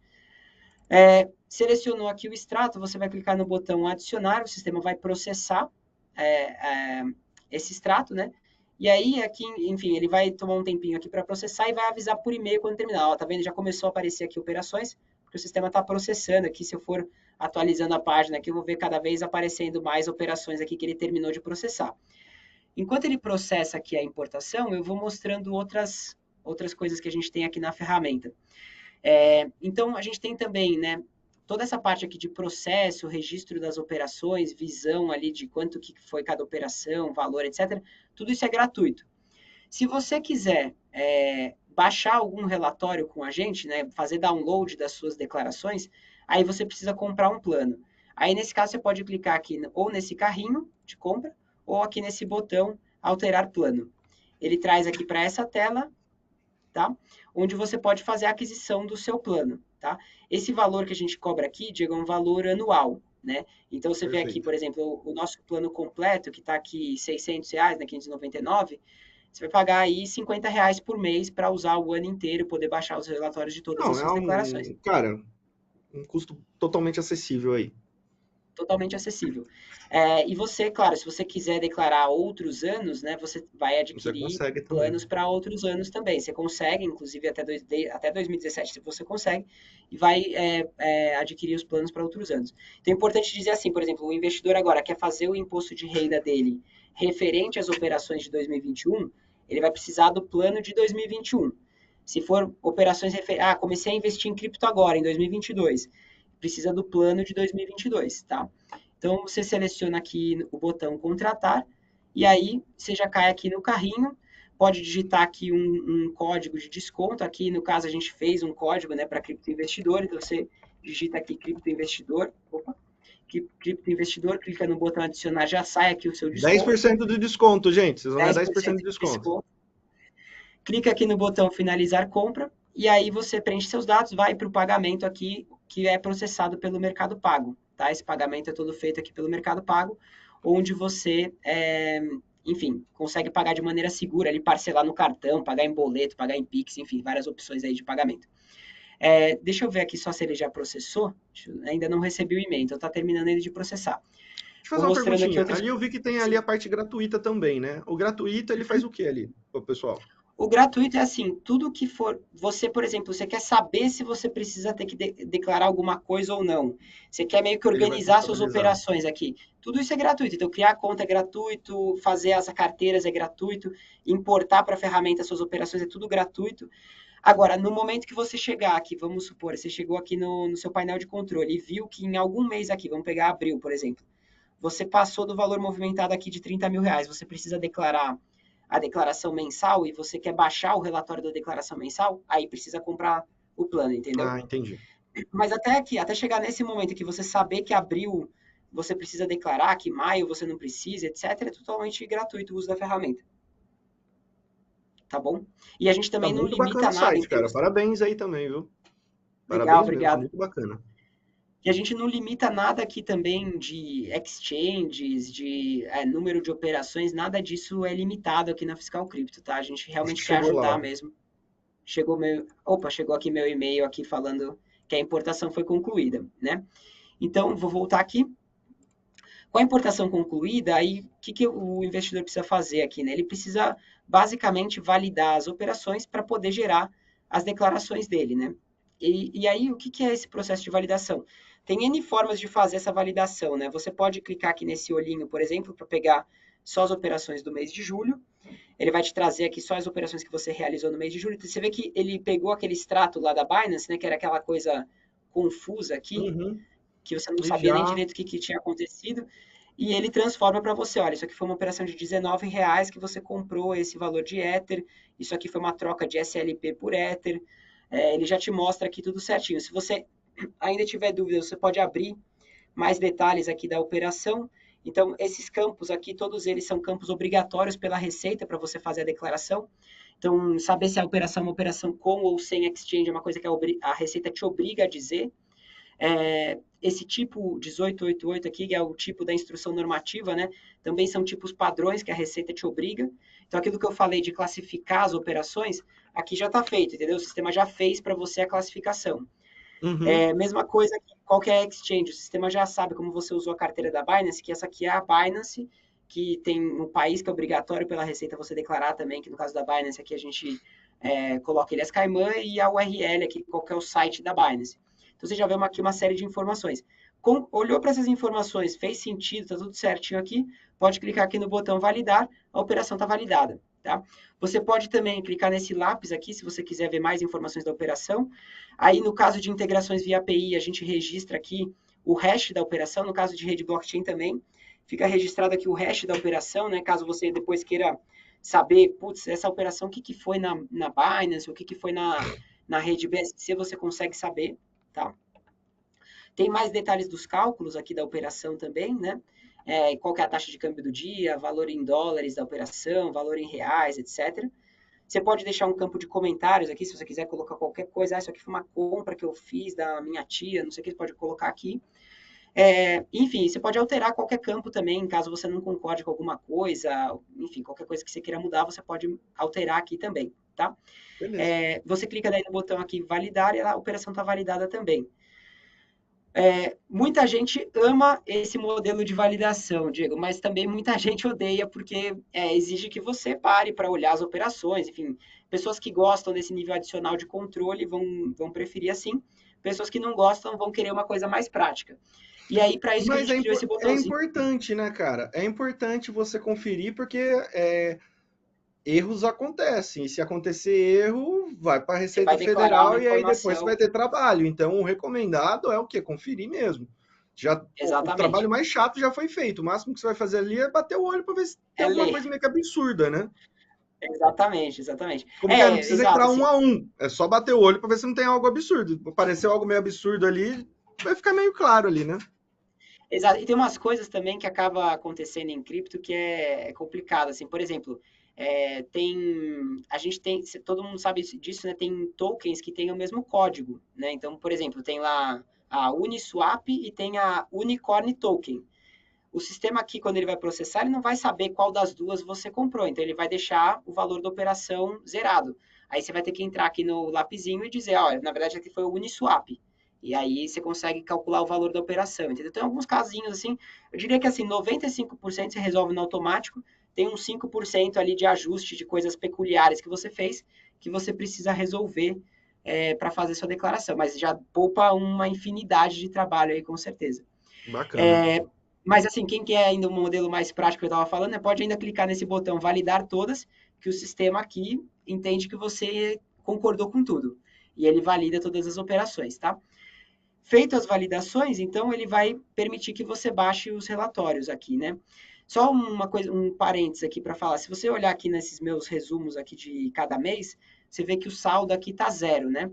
Selecionou aqui o extrato, você vai clicar no botão adicionar, o sistema vai processar esse extrato, né? E aí, aqui, enfim, ele vai tomar um tempinho aqui para processar e vai avisar por e-mail quando terminar. Ó, tá vendo? Já começou a aparecer aqui operações, porque o sistema está processando aqui. Se eu for atualizando a página aqui, eu vou ver cada vez aparecendo mais operações aqui que ele terminou de processar. Enquanto ele processa aqui a importação, eu vou mostrando outras coisas que a gente tem aqui na ferramenta. Então, a gente tem também, né, toda essa parte aqui de processo, registro das operações, visão ali de quanto que foi cada operação, valor, etc. Tudo isso é gratuito. Se você quiser baixar algum relatório com a gente, né, fazer download das suas declarações, aí você precisa comprar um plano. Aí, nesse caso, você pode clicar aqui ou nesse carrinho de compra, ou aqui nesse botão alterar plano. Ele traz aqui para essa tela, tá? Onde você pode fazer a aquisição do seu plano, tá? Esse valor que a gente cobra aqui, Diego, é um valor anual, né? Então, você vê aqui, por exemplo, o nosso plano completo, que está aqui R$600, né, 599, você vai pagar aí R$50 por mês para usar o ano inteiro, poder baixar os relatórios de todas as Não, suas declarações. cara, um custo totalmente acessível aí. Totalmente acessível. E você, claro, se você quiser declarar outros anos, né, você vai Você adquirir consegue também. planos para outros anos também. Você consegue, inclusive até 2017 você consegue, e vai adquirir os planos para outros anos. Então é importante dizer assim, por exemplo, o investidor agora quer fazer o imposto de renda dele referente às operações de 2021, ele vai precisar do plano de 2021. Se for operações comecei a investir em cripto agora, em 2022, precisa do plano de 2022, tá? Então, você seleciona aqui o botão contratar, e aí você já cai aqui no carrinho, pode digitar aqui um código de desconto, aqui no caso a gente fez um código, né, para criptoinvestidor, então você digita aqui criptoinvestidor, criptoinvestidor, clica no botão adicionar, já sai aqui o seu desconto. 10% de desconto, gente, vocês vão ganhar 10% de 10% de desconto. Clica aqui no botão finalizar compra, e aí você preenche seus dados, vai para o pagamento aqui, que é processado pelo Mercado Pago, tá? Esse pagamento é todo feito aqui pelo Mercado Pago, onde você, enfim, consegue pagar de maneira segura, ali parcelar no cartão, pagar em boleto, pagar em Pix, enfim, várias opções aí de pagamento. Deixa eu ver aqui só se ele já processou, ainda não recebi o e-mail, então está terminando ele de processar. Deixa eu fazer uma perguntinha. Ali eu vi que tem ali a parte gratuita também, né? O gratuito, ele faz o que ali, pessoal? O gratuito é assim, tudo que for... Você, por exemplo, você quer saber se você precisa ter que declarar alguma coisa ou não. Você quer meio que Ele vai organizar suas contabilizar. operações aqui. Tudo isso é gratuito. Então, criar conta é gratuito, fazer as carteiras é gratuito, importar para a ferramenta suas operações é tudo gratuito. Agora, no momento que você chegar aqui, vamos supor, você chegou aqui no seu painel de controle e viu que em algum mês aqui, vamos pegar abril, por exemplo, você passou do valor movimentado aqui de R$30 mil, você precisa declarar a declaração mensal e você quer baixar o relatório da declaração mensal, aí precisa comprar o plano, entendeu? Ah, entendi. Mas até aqui, até chegar nesse momento que você saber que abril você precisa declarar, que maio você não precisa, etc., é totalmente gratuito o uso da ferramenta. tá bom? E a gente Tá também não muito bacana limita o nada em site, cara. termos... Parabéns aí também, viu? Legal, Parabéns mesmo, tá obrigado. muito bacana. E a gente não limita nada aqui também de exchanges, de número de operações, nada disso é limitado aqui na Fiscal Crypto, tá? A gente Acho que realmente quer chegou ajudar lá. mesmo. Chegou aqui meu e-mail aqui falando que a importação foi concluída, né? Então, vou voltar aqui. Com a importação concluída, aí o que o investidor precisa fazer aqui, né? Ele precisa basicamente validar as operações para poder gerar as declarações dele, né? E aí, o que é esse processo de validação? Tem N formas de fazer essa validação, né? Você pode clicar aqui nesse olhinho, por exemplo, para pegar só as operações do mês de julho. Ele vai te trazer aqui só as operações que você realizou no mês de julho. Você vê que ele pegou aquele extrato lá da Binance, né? Que era aquela coisa confusa aqui, Uhum. que você não E sabia nem já. direito o que tinha acontecido, e ele transforma para você, olha, isso aqui foi uma operação de R$19 que você comprou esse valor de Ether, isso aqui foi uma troca de SLP por Ether, ele já te mostra aqui tudo certinho. Se você ainda tiver dúvida, você pode abrir mais detalhes aqui da operação. Então, esses campos aqui, todos eles são campos obrigatórios pela Receita para você fazer a declaração. Então, saber se a operação é uma operação com ou sem exchange é uma coisa que a Receita te obriga a dizer. Esse tipo 1888 aqui, que é o tipo da instrução normativa, né? Também são tipos padrões que a Receita te obriga. Então, aquilo que eu falei de classificar as operações, aqui já está feito, entendeu? O sistema já fez para você a classificação. Uhum. Mesma coisa que qualquer exchange, o sistema já sabe como você usou a carteira da Binance, que essa aqui é a Binance, que tem um país que é obrigatório pela Receita você declarar também, que no caso da Binance aqui a gente coloca Ilhas Caimã e a URL aqui, qual que é o site da Binance. Então você já vê aqui uma série de informações. Olhou para essas informações, fez sentido, está tudo certinho aqui, pode clicar aqui no botão validar, a operação está validada. Tá? Você pode também clicar nesse lápis aqui, se você quiser ver mais informações da operação. Aí, no caso de integrações via API, a gente registra aqui o hash da operação, no caso de rede blockchain também, fica registrado aqui o hash da operação, né? Caso você depois queira saber, putz, essa operação, o que foi na Binance, o que foi na rede BSC, você consegue saber, tá? Tem mais detalhes dos cálculos aqui da operação também, né? Qual que é a taxa de câmbio do dia, valor em dólares da operação, valor em reais, etc. Você pode deixar um campo de comentários aqui, se você quiser colocar qualquer coisa. Isso aqui foi uma compra que eu fiz da minha tia, não sei o que, você pode colocar aqui. Enfim, você pode alterar qualquer campo também, caso você não concorde com alguma coisa. Enfim, qualquer coisa que você queira mudar, você pode alterar aqui também, tá? Beleza. Você clica daí no botão aqui validar e a operação está validada também. Muita gente ama esse modelo de validação, Diego, mas também muita gente odeia porque exige que você pare para olhar as operações. Enfim, pessoas que gostam desse nível adicional de controle vão preferir assim, pessoas que não gostam vão querer uma coisa mais prática. E aí, para isso que a Mas gente criou esse é botãozinho. importante, né, cara? É importante você conferir porque erros acontecem. E se acontecer erro, vai para a Você vai Receita declarar uma Federal e aí depois você vai informação. ter trabalho. Então, o recomendado é o quê? Conferir mesmo. Já, o trabalho Exatamente. mais chato já foi feito. O máximo que você vai fazer ali é bater o olho para ver se tem É alguma ler. coisa meio que absurda, né? Exatamente, exatamente. Como que é? Não precisa Exato, entrar um assim. a um. É só bater o olho para ver se não tem algo absurdo. Apareceu algo meio absurdo ali, vai ficar meio claro ali, né? Exato. E tem umas coisas também que acaba acontecendo em cripto que é complicado, assim, por exemplo, a gente tem, todo mundo sabe disso, né? Tem tokens que têm o mesmo código, né? Então, por exemplo, tem lá a Uniswap e tem a Unicorn Token. O sistema aqui, quando ele vai processar, ele não vai saber qual das duas você comprou, então ele vai deixar o valor da operação zerado. Aí você vai ter que entrar aqui no lapisinho e dizer, ó, na verdade aqui foi o Uniswap. E aí você consegue calcular o valor da operação, entendeu? Tem alguns casinhos assim, eu diria que assim, 95% você resolve no automático, tem uns 5% ali de ajuste de coisas peculiares que você fez, que você precisa resolver para fazer sua declaração, mas já poupa uma infinidade de trabalho aí, com certeza. Bacana. É, mas assim, quem quer ainda um modelo mais prático que eu estava falando, pode ainda clicar nesse botão validar todas, que o sistema aqui entende que você concordou com tudo. E ele valida todas as operações, tá? Feito as validações, então ele vai permitir que você baixe os relatórios aqui, né? Só uma coisa, um parênteses aqui para falar. Se você olhar aqui nesses meus resumos aqui de cada mês, você vê que o saldo aqui está zero, né?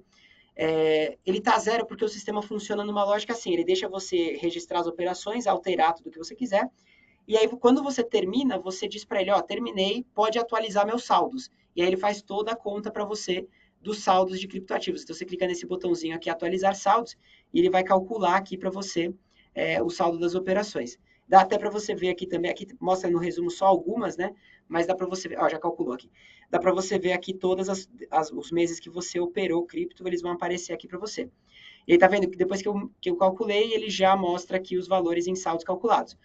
Ele está zero porque o sistema funciona numa lógica assim, ele deixa você registrar as operações, alterar tudo que você quiser, E aí, quando você termina, você diz para ele, ó, terminei, pode atualizar meus saldos. E aí ele faz toda a conta para você dos saldos de criptoativos. Então, você clica nesse botãozinho aqui, atualizar saldos, e ele vai calcular aqui para você o saldo das operações. Dá até para você ver aqui também, aqui mostra no resumo só algumas, né? Mas dá para você ver, ó, já calculou aqui. Dá para você ver aqui todos os meses que você operou cripto, eles vão aparecer aqui para você. E aí tá vendo que depois que eu calculei, ele já mostra aqui os valores em saldos calculados.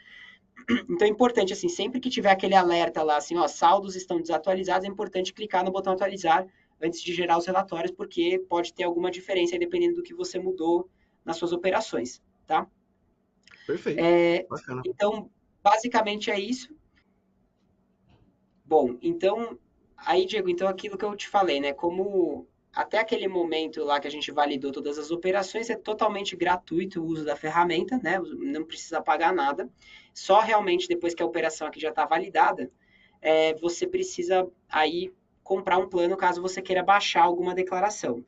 Então é importante, assim, sempre que tiver aquele alerta lá, assim, ó, saldos estão desatualizados, é importante clicar no botão atualizar antes de gerar os relatórios, porque pode ter alguma diferença aí, dependendo do que você mudou nas suas operações, tá? Perfeito. Bacana. Então, basicamente é isso. Bom, então, aí, Diego, então aquilo que eu te falei, né? Como até aquele momento lá que a gente validou todas as operações, é totalmente gratuito o uso da ferramenta, né? Não precisa pagar nada. Só realmente depois que a operação aqui já está validada, você precisa aí comprar um plano caso você queira baixar alguma declaração.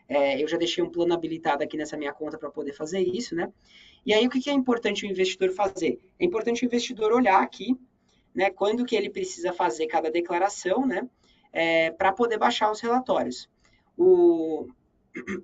Eu já deixei um plano habilitado aqui nessa minha conta para poder fazer isso, né? E aí, o que é importante o investidor fazer? É importante o investidor olhar aqui, né, quando que ele precisa fazer cada declaração, né, para poder baixar os relatórios.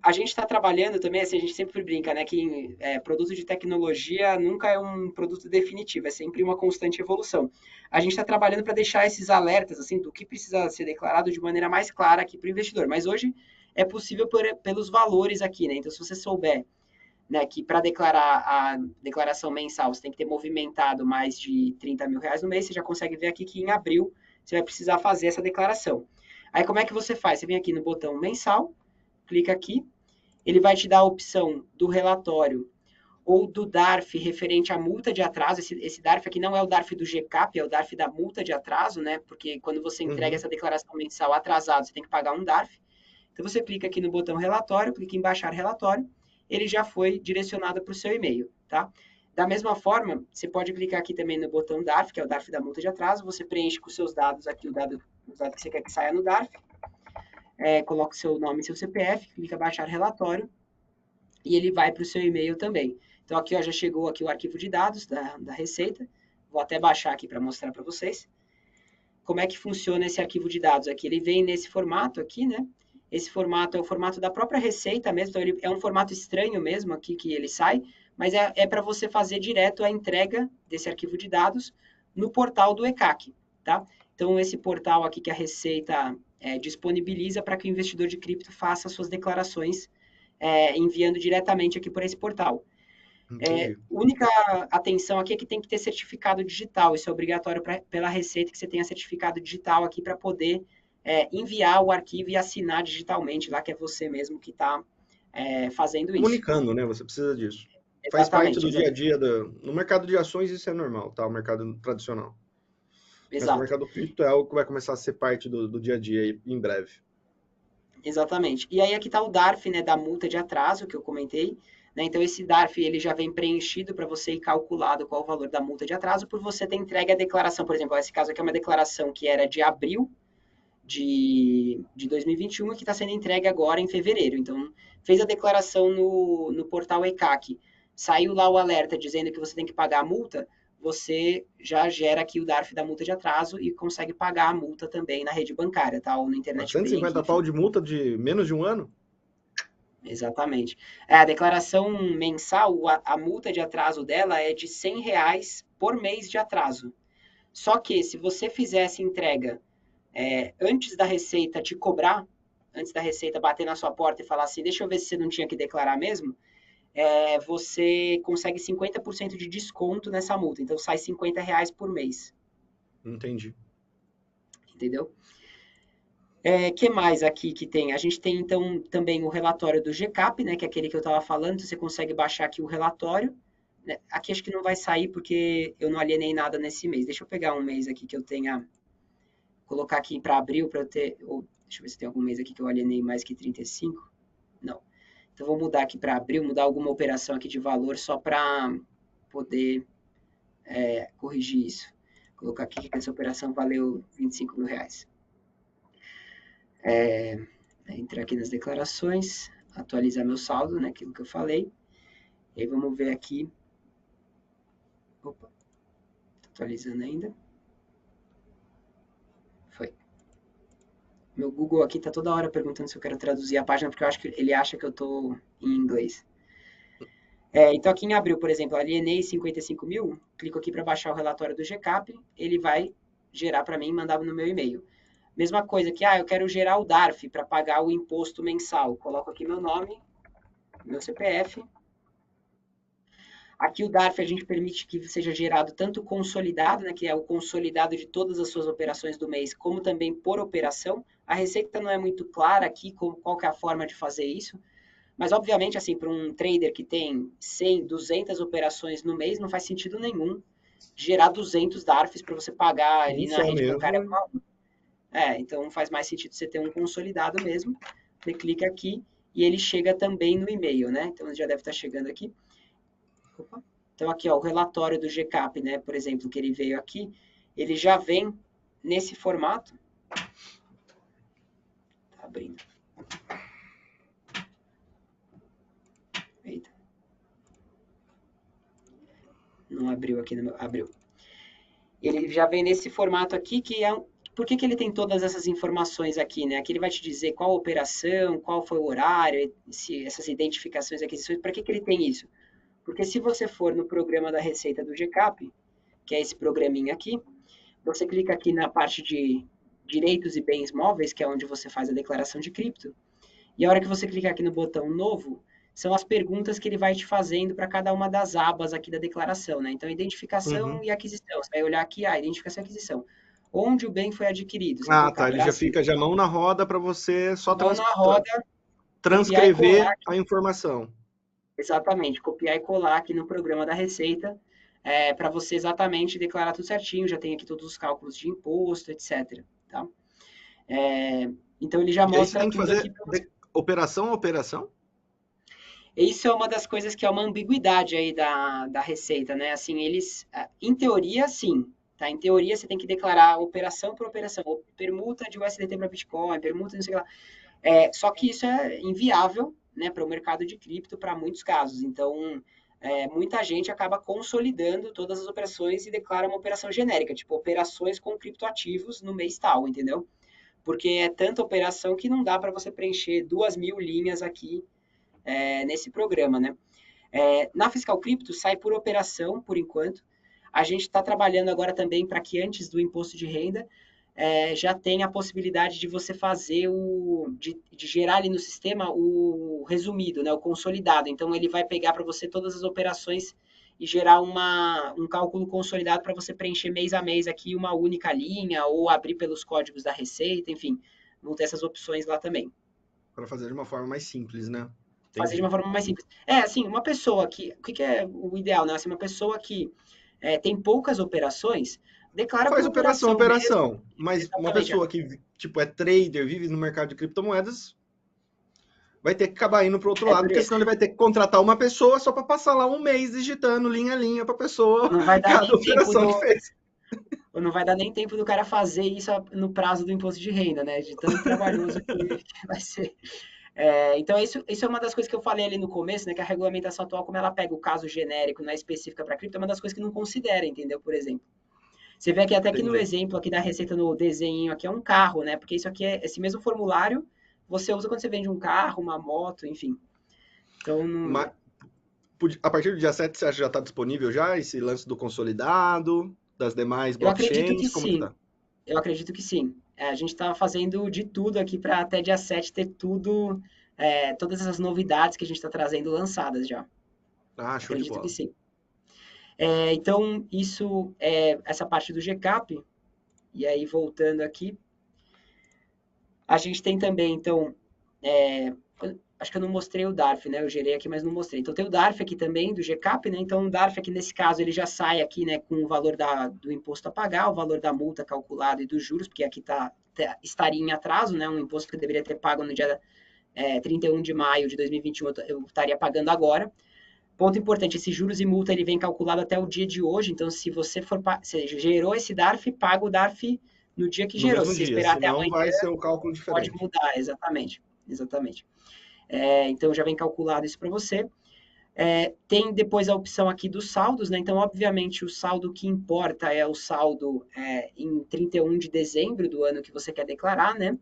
A gente está trabalhando também, assim, a gente sempre brinca, né, que produto de tecnologia nunca é um produto definitivo, é sempre uma constante evolução. A gente está trabalhando para deixar esses alertas, assim, do que precisa ser declarado de maneira mais clara aqui para o investidor, mas hoje é possível pelos valores aqui, né, então se você souber, né, que para declarar a declaração mensal você tem que ter movimentado mais de 30 mil reais no mês, você já consegue ver aqui que em abril você vai precisar fazer essa declaração. Aí como é que você faz? Você vem aqui no botão mensal, clica aqui, ele vai te dar a opção do relatório ou do DARF referente à multa de atraso. Esse DARF aqui não é o DARF do GCAP, é o DARF da multa de atraso, né? Porque quando você entrega essa declaração mensal atrasada, você tem que pagar um DARF. Então você clica aqui no botão relatório, clica em baixar relatório, ele já foi direcionado para o seu e-mail, tá? Da mesma forma, você pode clicar aqui também no botão DARF, que é o DARF da multa de atraso, você preenche com os seus dados aqui, os dados que você quer que saia no DARF, coloca o seu nome e seu CPF, clica em baixar relatório, e ele vai para o seu e-mail também. Então aqui ó, já chegou aqui o arquivo de dados da Receita, vou até baixar aqui para mostrar para vocês. Como é que funciona esse arquivo de dados aqui? Ele vem nesse formato aqui, né? Esse formato é o formato da própria Receita mesmo, então ele é um formato estranho mesmo aqui que ele sai, mas é para você fazer direto a entrega desse arquivo de dados no portal do ECAC, tá? Então esse portal aqui que a Receita disponibiliza para que o investidor de cripto faça suas declarações enviando diretamente aqui por esse portal. Única atenção aqui é que tem que ter certificado digital. Isso é obrigatório pela Receita, que você tenha certificado digital aqui para poder enviar o arquivo e assinar digitalmente, lá que é você mesmo que está fazendo isso. Comunicando, né? Você precisa disso. Faz parte Exatamente, do dia a exatamente. dia. No mercado de ações isso é normal, tá? O mercado tradicional. Mas o Exato. mercado cripto é algo que vai começar a ser parte do dia a dia aí, em breve. Exatamente. E aí aqui está o DARF, né, da multa de atraso que eu comentei. Né? Então esse DARF ele já vem preenchido para você ir calculado qual o valor da multa de atraso por você ter entregue a declaração. Por exemplo, esse caso aqui é uma declaração que era de abril de 2021 e que está sendo entregue agora em fevereiro. Então, fez a declaração no portal ECAC, saiu lá o alerta dizendo que você tem que pagar a multa, você já gera aqui o DARF da multa de atraso e consegue pagar a multa também na rede bancária, tá? Ou no Mas Internet Bank, 150 pau enfim. de multa de menos de um ano? Exatamente. A declaração mensal, a multa de atraso dela é de R$ 100 por mês de atraso. Só que se você fizesse entrega antes da Receita te cobrar, antes da Receita bater na sua porta e falar assim, deixa eu ver se você não tinha que declarar mesmo, você consegue 50% de desconto nessa multa. Então sai R$ 50 por mês. Entendi. Entendeu? Que mais aqui que tem? A gente tem então também o relatório do GCAP, né, que é aquele que eu estava falando, então você consegue baixar aqui o relatório. Né? Aqui acho que não vai sair porque eu não alienei nada nesse mês. Deixa eu pegar um mês aqui que eu tenha, colocar aqui para abril para eu ter, deixa eu ver se tem algum mês aqui que eu alienei mais que 35. Não. Então vou mudar aqui para abril, mudar alguma operação aqui de valor só para poder corrigir isso. Vou colocar aqui que essa operação valeu R$ 25.000. Entrar aqui nas declarações, atualizar meu saldo, né, aquilo que eu falei. E aí vamos ver aqui. Opa, tá Atualizando ainda. Foi. Meu Google aqui tá toda hora perguntando se eu quero traduzir a página, porque eu acho que ele acha que eu tô em inglês. Então, aqui em abril, por exemplo, alienei 55 mil, clico aqui para baixar o relatório do GCAP, ele vai gerar para mim e mandar no meu e-mail. Mesma coisa que, eu quero gerar o DARF para pagar o imposto mensal. Coloco aqui meu nome, meu CPF. Aqui o DARF a gente permite que seja gerado tanto consolidado, né, que é o consolidado de todas as suas operações do mês, como também por operação. A receita não é muito clara aqui qual que é a forma de fazer isso, mas obviamente, assim, para um trader que tem 100, 200 operações no mês, não faz sentido nenhum gerar 200 DARFs para você pagar ali Um na só rede bancária. mesmo. Então faz mais sentido você ter um consolidado mesmo. Você clica aqui e ele chega também no e-mail, né? Então já deve estar chegando aqui. Opa. Então aqui, ó, o relatório do GCAP, né? Por exemplo, que ele veio aqui, ele já vem nesse formato. Tá abrindo. Eita. Não abriu aqui no meu. Abriu. Ele já vem nesse formato aqui, que é por que ele tem todas essas informações aqui, né? Aqui ele vai te dizer qual a operação, qual foi o horário, essas identificações, aquisições, para que ele tem isso? Porque se você for no programa da Receita do GCAP, que é esse programinha aqui, você clica aqui na parte de direitos e bens móveis, que é onde você faz a declaração de cripto, e a hora que você clicar aqui no botão novo, são as perguntas que ele vai te fazendo para cada uma das abas aqui da declaração, né? Então, identificação e aquisição. Você vai olhar aqui, identificação e aquisição. Onde o bem foi adquirido? Você vai colocar Tá. Ele já Brasil. fica já mão na roda para você só Mão na roda, copiar e transcrever colar. a informação. Exatamente, copiar e colar aqui no programa da Receita, para você exatamente declarar tudo certinho, já tem aqui todos os cálculos de imposto, etc. Tá? Então ele já E aí você mostra tem que tudo aqui fazer para você. operação a operação? Isso é uma das coisas que é uma ambiguidade aí da Receita, né? Assim, eles, em teoria, sim, tá? Em teoria, você tem que declarar operação por operação, permuta de USDT para Bitcoin, permuta não sei o que lá. Só que isso é inviável, né, para o mercado de cripto para muitos casos. Então, muita gente acaba consolidando todas as operações e declara uma operação genérica, tipo operações com criptoativos no mês tal, entendeu? Porque é tanta operação que não dá para você preencher 2.000 linhas aqui nesse programa, né? Na Fiscal Cripto sai por operação, por enquanto. A gente está trabalhando agora também para que antes do imposto de renda já tenha a possibilidade de você fazer de gerar ali no sistema o resumido, né, o consolidado. Então ele vai pegar para você todas as operações e gerar um cálculo consolidado para você preencher mês a mês aqui uma única linha ou abrir pelos códigos da Receita, enfim, vão ter essas opções lá também. Para fazer de uma forma mais simples, né? Fazer de Entendi. uma forma mais simples. Assim, uma pessoa que. O que é o ideal, né? Assim, uma pessoa que tem poucas operações, declara por Faz operação, operação mesmo. operação. Mas uma Exatamente. pessoa que, tipo, é trader, vive no mercado de criptomoedas, vai ter que acabar indo pro outro lado, porque Dureza. senão ele vai ter que contratar uma pessoa só para passar lá um mês digitando linha a linha para pessoa Não vai dar cada nem tempo operação que fez. não vai dar nem tempo do cara fazer isso no prazo do imposto de renda, né? De tão trabalhoso que vai ser. Então, isso é uma das coisas que eu falei ali no começo, né? Que a regulamentação atual, como ela pega o caso genérico, não é específica para cripto, é uma das coisas que não considera, entendeu? Por exemplo. Você vê aqui até que no Entendi. exemplo aqui da receita, no desenho aqui, é um carro, né? Porque isso aqui esse mesmo formulário você usa quando você vende um carro, uma moto, enfim. Então, Mas, a partir do dia 7, você acha que já está disponível já esse lance do consolidado, das demais eu acredito que blockchains? Como que sim. tá? Eu acredito que sim. A gente está fazendo de tudo aqui para até dia 7 ter tudo, todas essas novidades que a gente está trazendo lançadas já. Ah, show de Acredito que bola. sim. Então, isso é essa parte do GCAP. E aí, voltando aqui, a gente tem também, então, acho que eu não mostrei o DARF, né? Eu gerei aqui, mas não mostrei. Então tem o DARF aqui também, do GCAP, né? Então o DARF aqui, nesse caso, ele já sai aqui, né, com o valor do imposto a pagar, o valor da multa calculado e dos juros, porque aqui estaria em atraso, né? Um imposto que eu deveria ter pago no dia 31 de maio de 2021, eu estaria pagando agora. Ponto importante, esses juros e multa, ele vem calculado até o dia de hoje, então se você gerou esse DARF, paga o DARF no dia que No gerou. mesmo Se você dia, esperar até senão amanhã, vai ser o cálculo pode diferente. mudar, exatamente. Exatamente. Então já vem calculado isso para você. Tem depois a opção aqui dos saldos, né? Então, obviamente, o saldo que importa é o saldo em 31 de dezembro do ano que você quer declarar, né?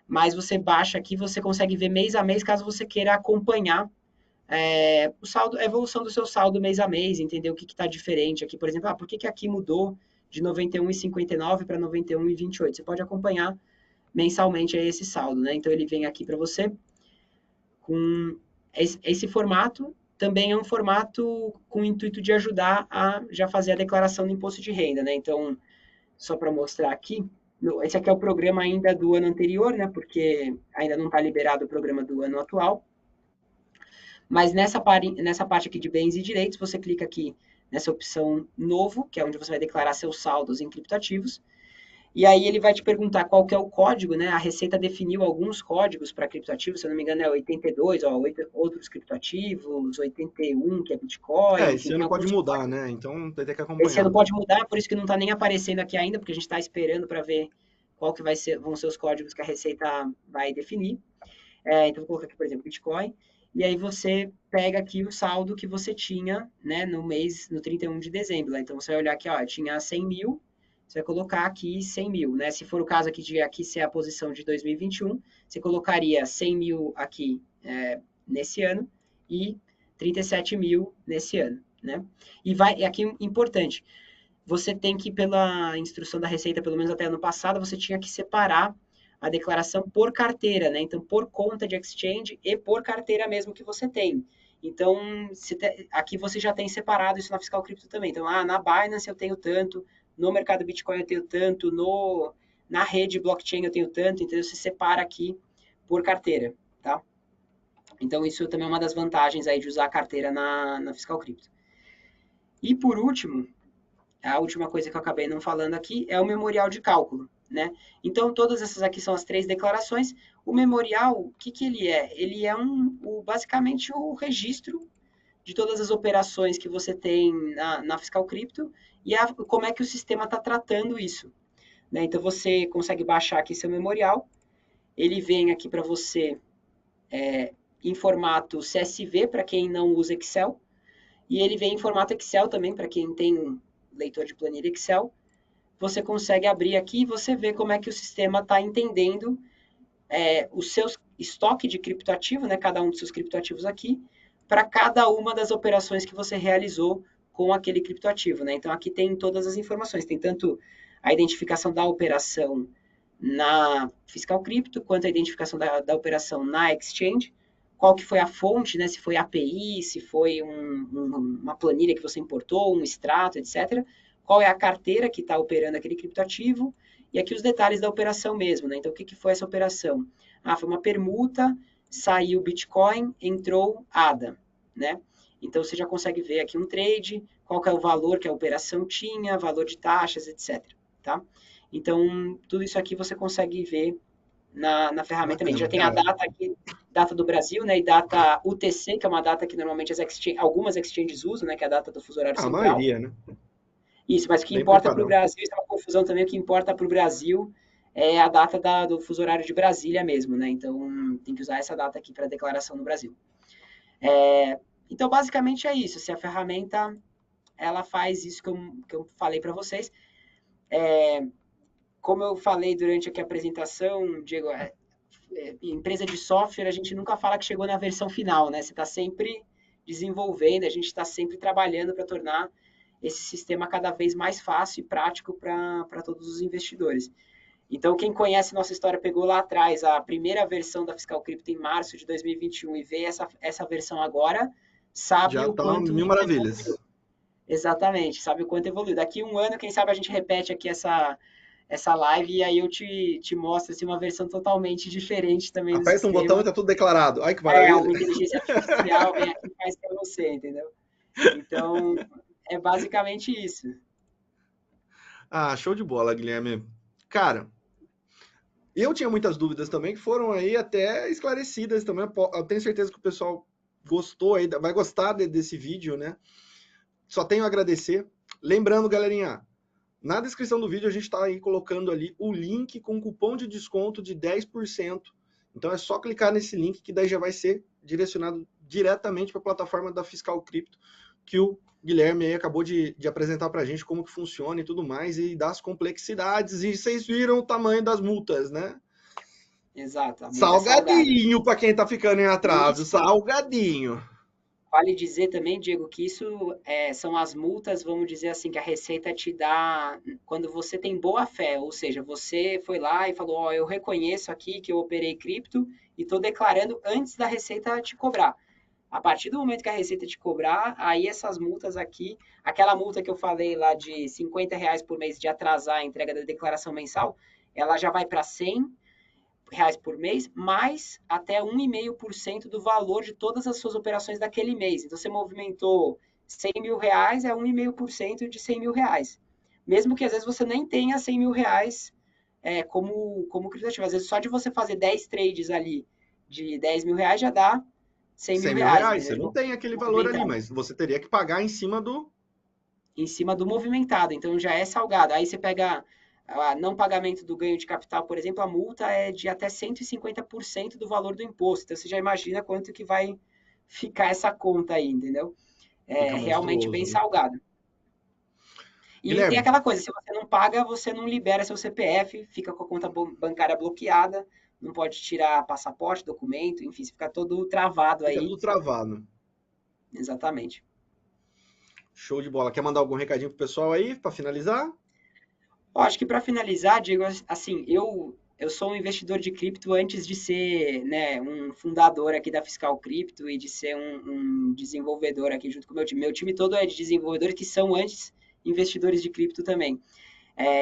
Mas você baixa aqui, você consegue ver mês a mês, caso você queira acompanhar o saldo, a evolução do seu saldo mês a mês, entender o que está diferente aqui. Por exemplo, por que aqui mudou de 91,59 para 91,28? Você pode acompanhar mensalmente esse saldo, né? Então, ele vem aqui para você com esse formato. Também é um formato com o intuito de ajudar a já fazer a declaração do imposto de renda, né? Então, só para mostrar aqui, esse aqui é o programa ainda do ano anterior, né? Porque ainda não está liberado o programa do ano atual. Mas nessa parte aqui de bens e direitos, você clica aqui nessa opção novo, que é onde você vai declarar seus saldos em criptoativos. E aí ele vai te perguntar qual que é o código, né? A Receita definiu alguns códigos para criptoativos, se eu não me engano é 82, outros criptoativos, 81, que é Bitcoin, enfim, Esse tem ano pode alguns mudar, códigos. né? Então vai ter que Esse ano acompanhar. pode mudar, por isso que não está nem aparecendo aqui ainda, porque a gente está esperando para ver qual que vão ser os códigos que a Receita vai definir. Então, vou colocar aqui, por exemplo, Bitcoin. E aí você pega aqui o saldo que você tinha, né, no 31 de dezembro. Né? Então, você vai olhar aqui, ó, tinha 100 mil, você vai colocar aqui 100 mil, né? Se for o caso aqui de aqui ser a posição de 2021, você colocaria 100 mil aqui nesse ano e 37 mil nesse ano, né? E aqui, importante, você tem que, pela instrução da Receita, pelo menos até ano passado, você tinha que separar a declaração por carteira, né? Então, por conta de exchange e por carteira mesmo que você tem. Então, aqui você já tem separado isso na Fiscal Cripto também. Então, na Binance eu tenho tanto, no mercado Bitcoin eu tenho tanto, na rede blockchain eu tenho tanto, então você separa aqui por carteira, tá? Então, isso também é uma das vantagens aí de usar a carteira na Fiscal Cripto. E por último, a última coisa que eu acabei não falando aqui é o memorial de cálculo, né? Então, todas essas aqui são as 3 declarações. O memorial, o que ele é? Ele é basicamente o registro de todas as operações que você tem na Fiscal Cripto e como é que o sistema está tratando isso. Né? Então, você consegue baixar aqui seu memorial, ele vem aqui para você em formato CSV, para quem não usa Excel, e ele vem em formato Excel também, para quem tem um leitor de planilha Excel. Você consegue abrir aqui e você vê como é que o sistema está entendendo os seus estoque de criptoativo, né, cada um dos seus criptoativos aqui, para cada uma das operações que você realizou com aquele criptoativo. Né? Então, aqui tem todas as informações. Tem tanto a identificação da operação na Fiscal Cripto, quanto a identificação da operação na Exchange, qual que foi a fonte, né? Se foi API, se foi uma planilha que você importou, um extrato, etc. Qual é a carteira que está operando aquele criptoativo, e aqui os detalhes da operação mesmo, né? Então, o que foi essa operação? Foi uma permuta, saiu Bitcoin, entrou ADA, né? Então, você já consegue ver aqui um trade, qual que é o valor que a operação tinha, valor de taxas, etc. Tá? Então, tudo isso aqui você consegue ver na ferramenta também. Já tem a data aqui, data do Brasil, né? E data UTC, que é uma data que normalmente algumas exchanges usam, né? Que é a data do fuso horário A central. maioria, né? Isso, mas o que Bem importa para o padrão. Brasil, isso é uma confusão também, o que importa para o Brasil é a data do fuso horário de Brasília mesmo, né? Então, tem que usar essa data aqui para a declaração no Brasil. Então, basicamente é isso. Se a ferramenta, ela faz isso que eu falei para vocês. Como eu falei durante aqui a apresentação, Diego, empresa de software, a gente nunca fala que chegou na versão final, né? Você está sempre desenvolvendo, a gente está sempre trabalhando para tornar esse sistema cada vez mais fácil e prático para todos os investidores. Então, quem conhece nossa história, pegou lá atrás a primeira versão da Fiscal Cripto em março de 2021 e vê essa versão agora, sabe Já o tá quanto mil isso evoluiu. maravilhas. Exatamente, sabe o quanto evoluiu. Daqui um ano, quem sabe a gente repete aqui essa live e aí eu te mostro assim, uma versão totalmente diferente também do Aperta um botão e sistema. tá tudo declarado. Ai, que maravilha. Uma inteligência artificial vem aqui e faz para você, entendeu? Então, é basicamente isso. Show de bola, Guilherme. Cara, eu tinha muitas dúvidas também que foram aí até esclarecidas também. Eu tenho certeza que o pessoal gostou aí, vai gostar desse vídeo, né? Só tenho a agradecer. Lembrando, galerinha, na descrição do vídeo a gente está aí colocando ali o link com cupom de desconto de 10%. Então é só clicar nesse link que daí já vai ser direcionado diretamente para a plataforma da Fiscal Crypto, que o Guilherme aí acabou de apresentar para a gente como que funciona e tudo mais, e das complexidades, e vocês viram o tamanho das multas, né? Exato, a multa é salgada. Salgadinho para quem está ficando em atraso, Isso. salgadinho. Vale dizer também, Diego, que isso são as multas, vamos dizer assim, que a Receita te dá quando você tem boa fé, ou seja, você foi lá e falou, ó, eu reconheço aqui que eu operei cripto e estou declarando antes da Receita te cobrar. A partir do momento que a Receita te cobrar, aí essas multas aqui, aquela multa que eu falei lá de R$ 50 por mês de atrasar a entrega da declaração mensal, ela já vai para R$ 100 por mês, mais até 1,5% do valor de todas as suas operações daquele mês. Então, você movimentou R$ 100 mil, é 1,5% de R$ 100 mil. Mesmo que às vezes você nem tenha R$ 100 mil como criptoativo. Às vezes, só de você fazer 10 trades ali de R$ 10 mil já dá R$ 100 100 mil, mil reais, você não entendeu? tem aquele valor ali, Movimentado. mas você teria que pagar em cima do... Em cima do movimentado, então já é salgado. Aí você pega não pagamento do ganho de capital, por exemplo, a multa é de até 150% do valor do imposto. Então você já imagina quanto que vai ficar essa conta aí, entendeu? Fica É realmente bem monstruoso, né? salgado. E tem Guilherme, aquela coisa, se você não paga, você não libera seu CPF, fica com a conta bancária bloqueada, não pode tirar passaporte, documento, enfim, fica todo travado fica aí. tudo travado. Exatamente. Show de bola. Quer mandar algum recadinho pro pessoal aí, para finalizar? Eu acho que para finalizar, Diego, assim, eu sou um investidor de cripto antes de ser, né, um fundador aqui da Fiscal Cripto e de ser um desenvolvedor aqui junto com o meu time. Meu time todo é de desenvolvedores que são antes investidores de cripto também.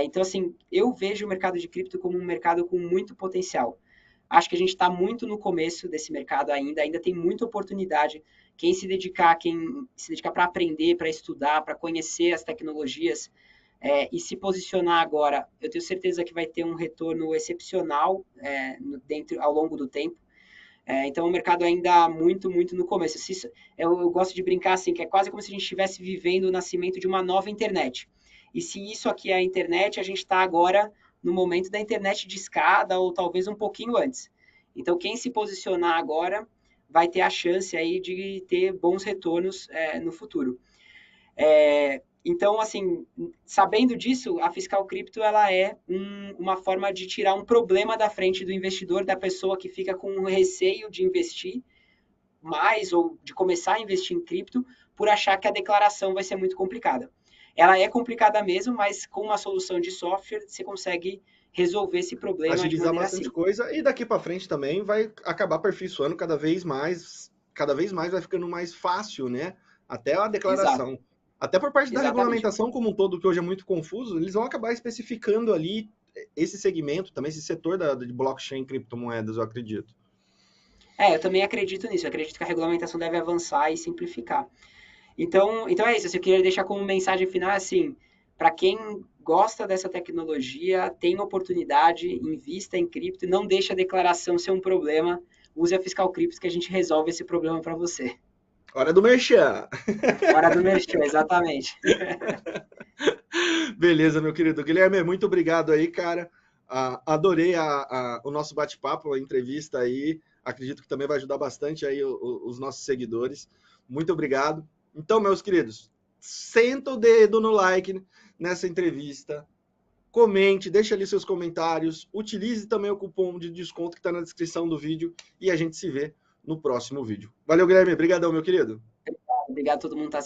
Então, assim, eu vejo o mercado de cripto como um mercado com muito potencial. Acho que a gente está muito no começo desse mercado ainda tem muita oportunidade. Quem se dedicar para aprender, para estudar, para conhecer as tecnologias, e se posicionar agora, eu tenho certeza que vai ter um retorno excepcional ao longo do tempo. Então, o mercado ainda muito, muito no começo. Eu gosto de brincar assim, que é quase como se a gente estivesse vivendo o nascimento de uma nova internet. E se isso aqui é a internet, a gente está agora no momento da internet de escada, ou talvez um pouquinho antes. Então, quem se posicionar agora vai ter a chance aí de ter bons retornos no futuro. Então, assim, sabendo disso, a Fiscal Cripto ela é uma forma de tirar um problema da frente do investidor, da pessoa que fica com receio de investir mais ou de começar a investir em cripto por achar que a declaração vai ser muito complicada. Ela é complicada mesmo, mas com uma solução de software você consegue resolver esse problema de Agilizar maneira bastante simples. coisa e daqui para frente também vai acabar aperfeiçoando cada vez mais vai ficando mais fácil, né? Até a Exato, declaração. Até por parte da exatamente. regulamentação como um todo, que hoje é muito confuso, eles vão acabar especificando ali esse segmento, também esse setor de blockchain e criptomoedas, eu acredito. Eu também acredito nisso. Eu acredito que a regulamentação deve avançar e simplificar. Então é isso. Eu queria deixar como mensagem final assim, para quem gosta dessa tecnologia, tem oportunidade, invista em cripto, não deixe a declaração ser um problema. Use a Fiscal Cripto que a gente resolve esse problema para você. Hora do merchan! Hora do merchan, exatamente. Beleza, meu querido. Guilherme, muito obrigado aí, cara. Adorei o nosso bate-papo, a entrevista aí. Acredito que também vai ajudar bastante aí os nossos seguidores. Muito obrigado. Então, meus queridos, senta o dedo no like nessa entrevista. Comente, deixa ali seus comentários. Utilize também o cupom de desconto que está na descrição do vídeo. E a gente se vê no próximo vídeo. Valeu, Guilherme. Obrigadão, meu querido. Obrigado a todo mundo que está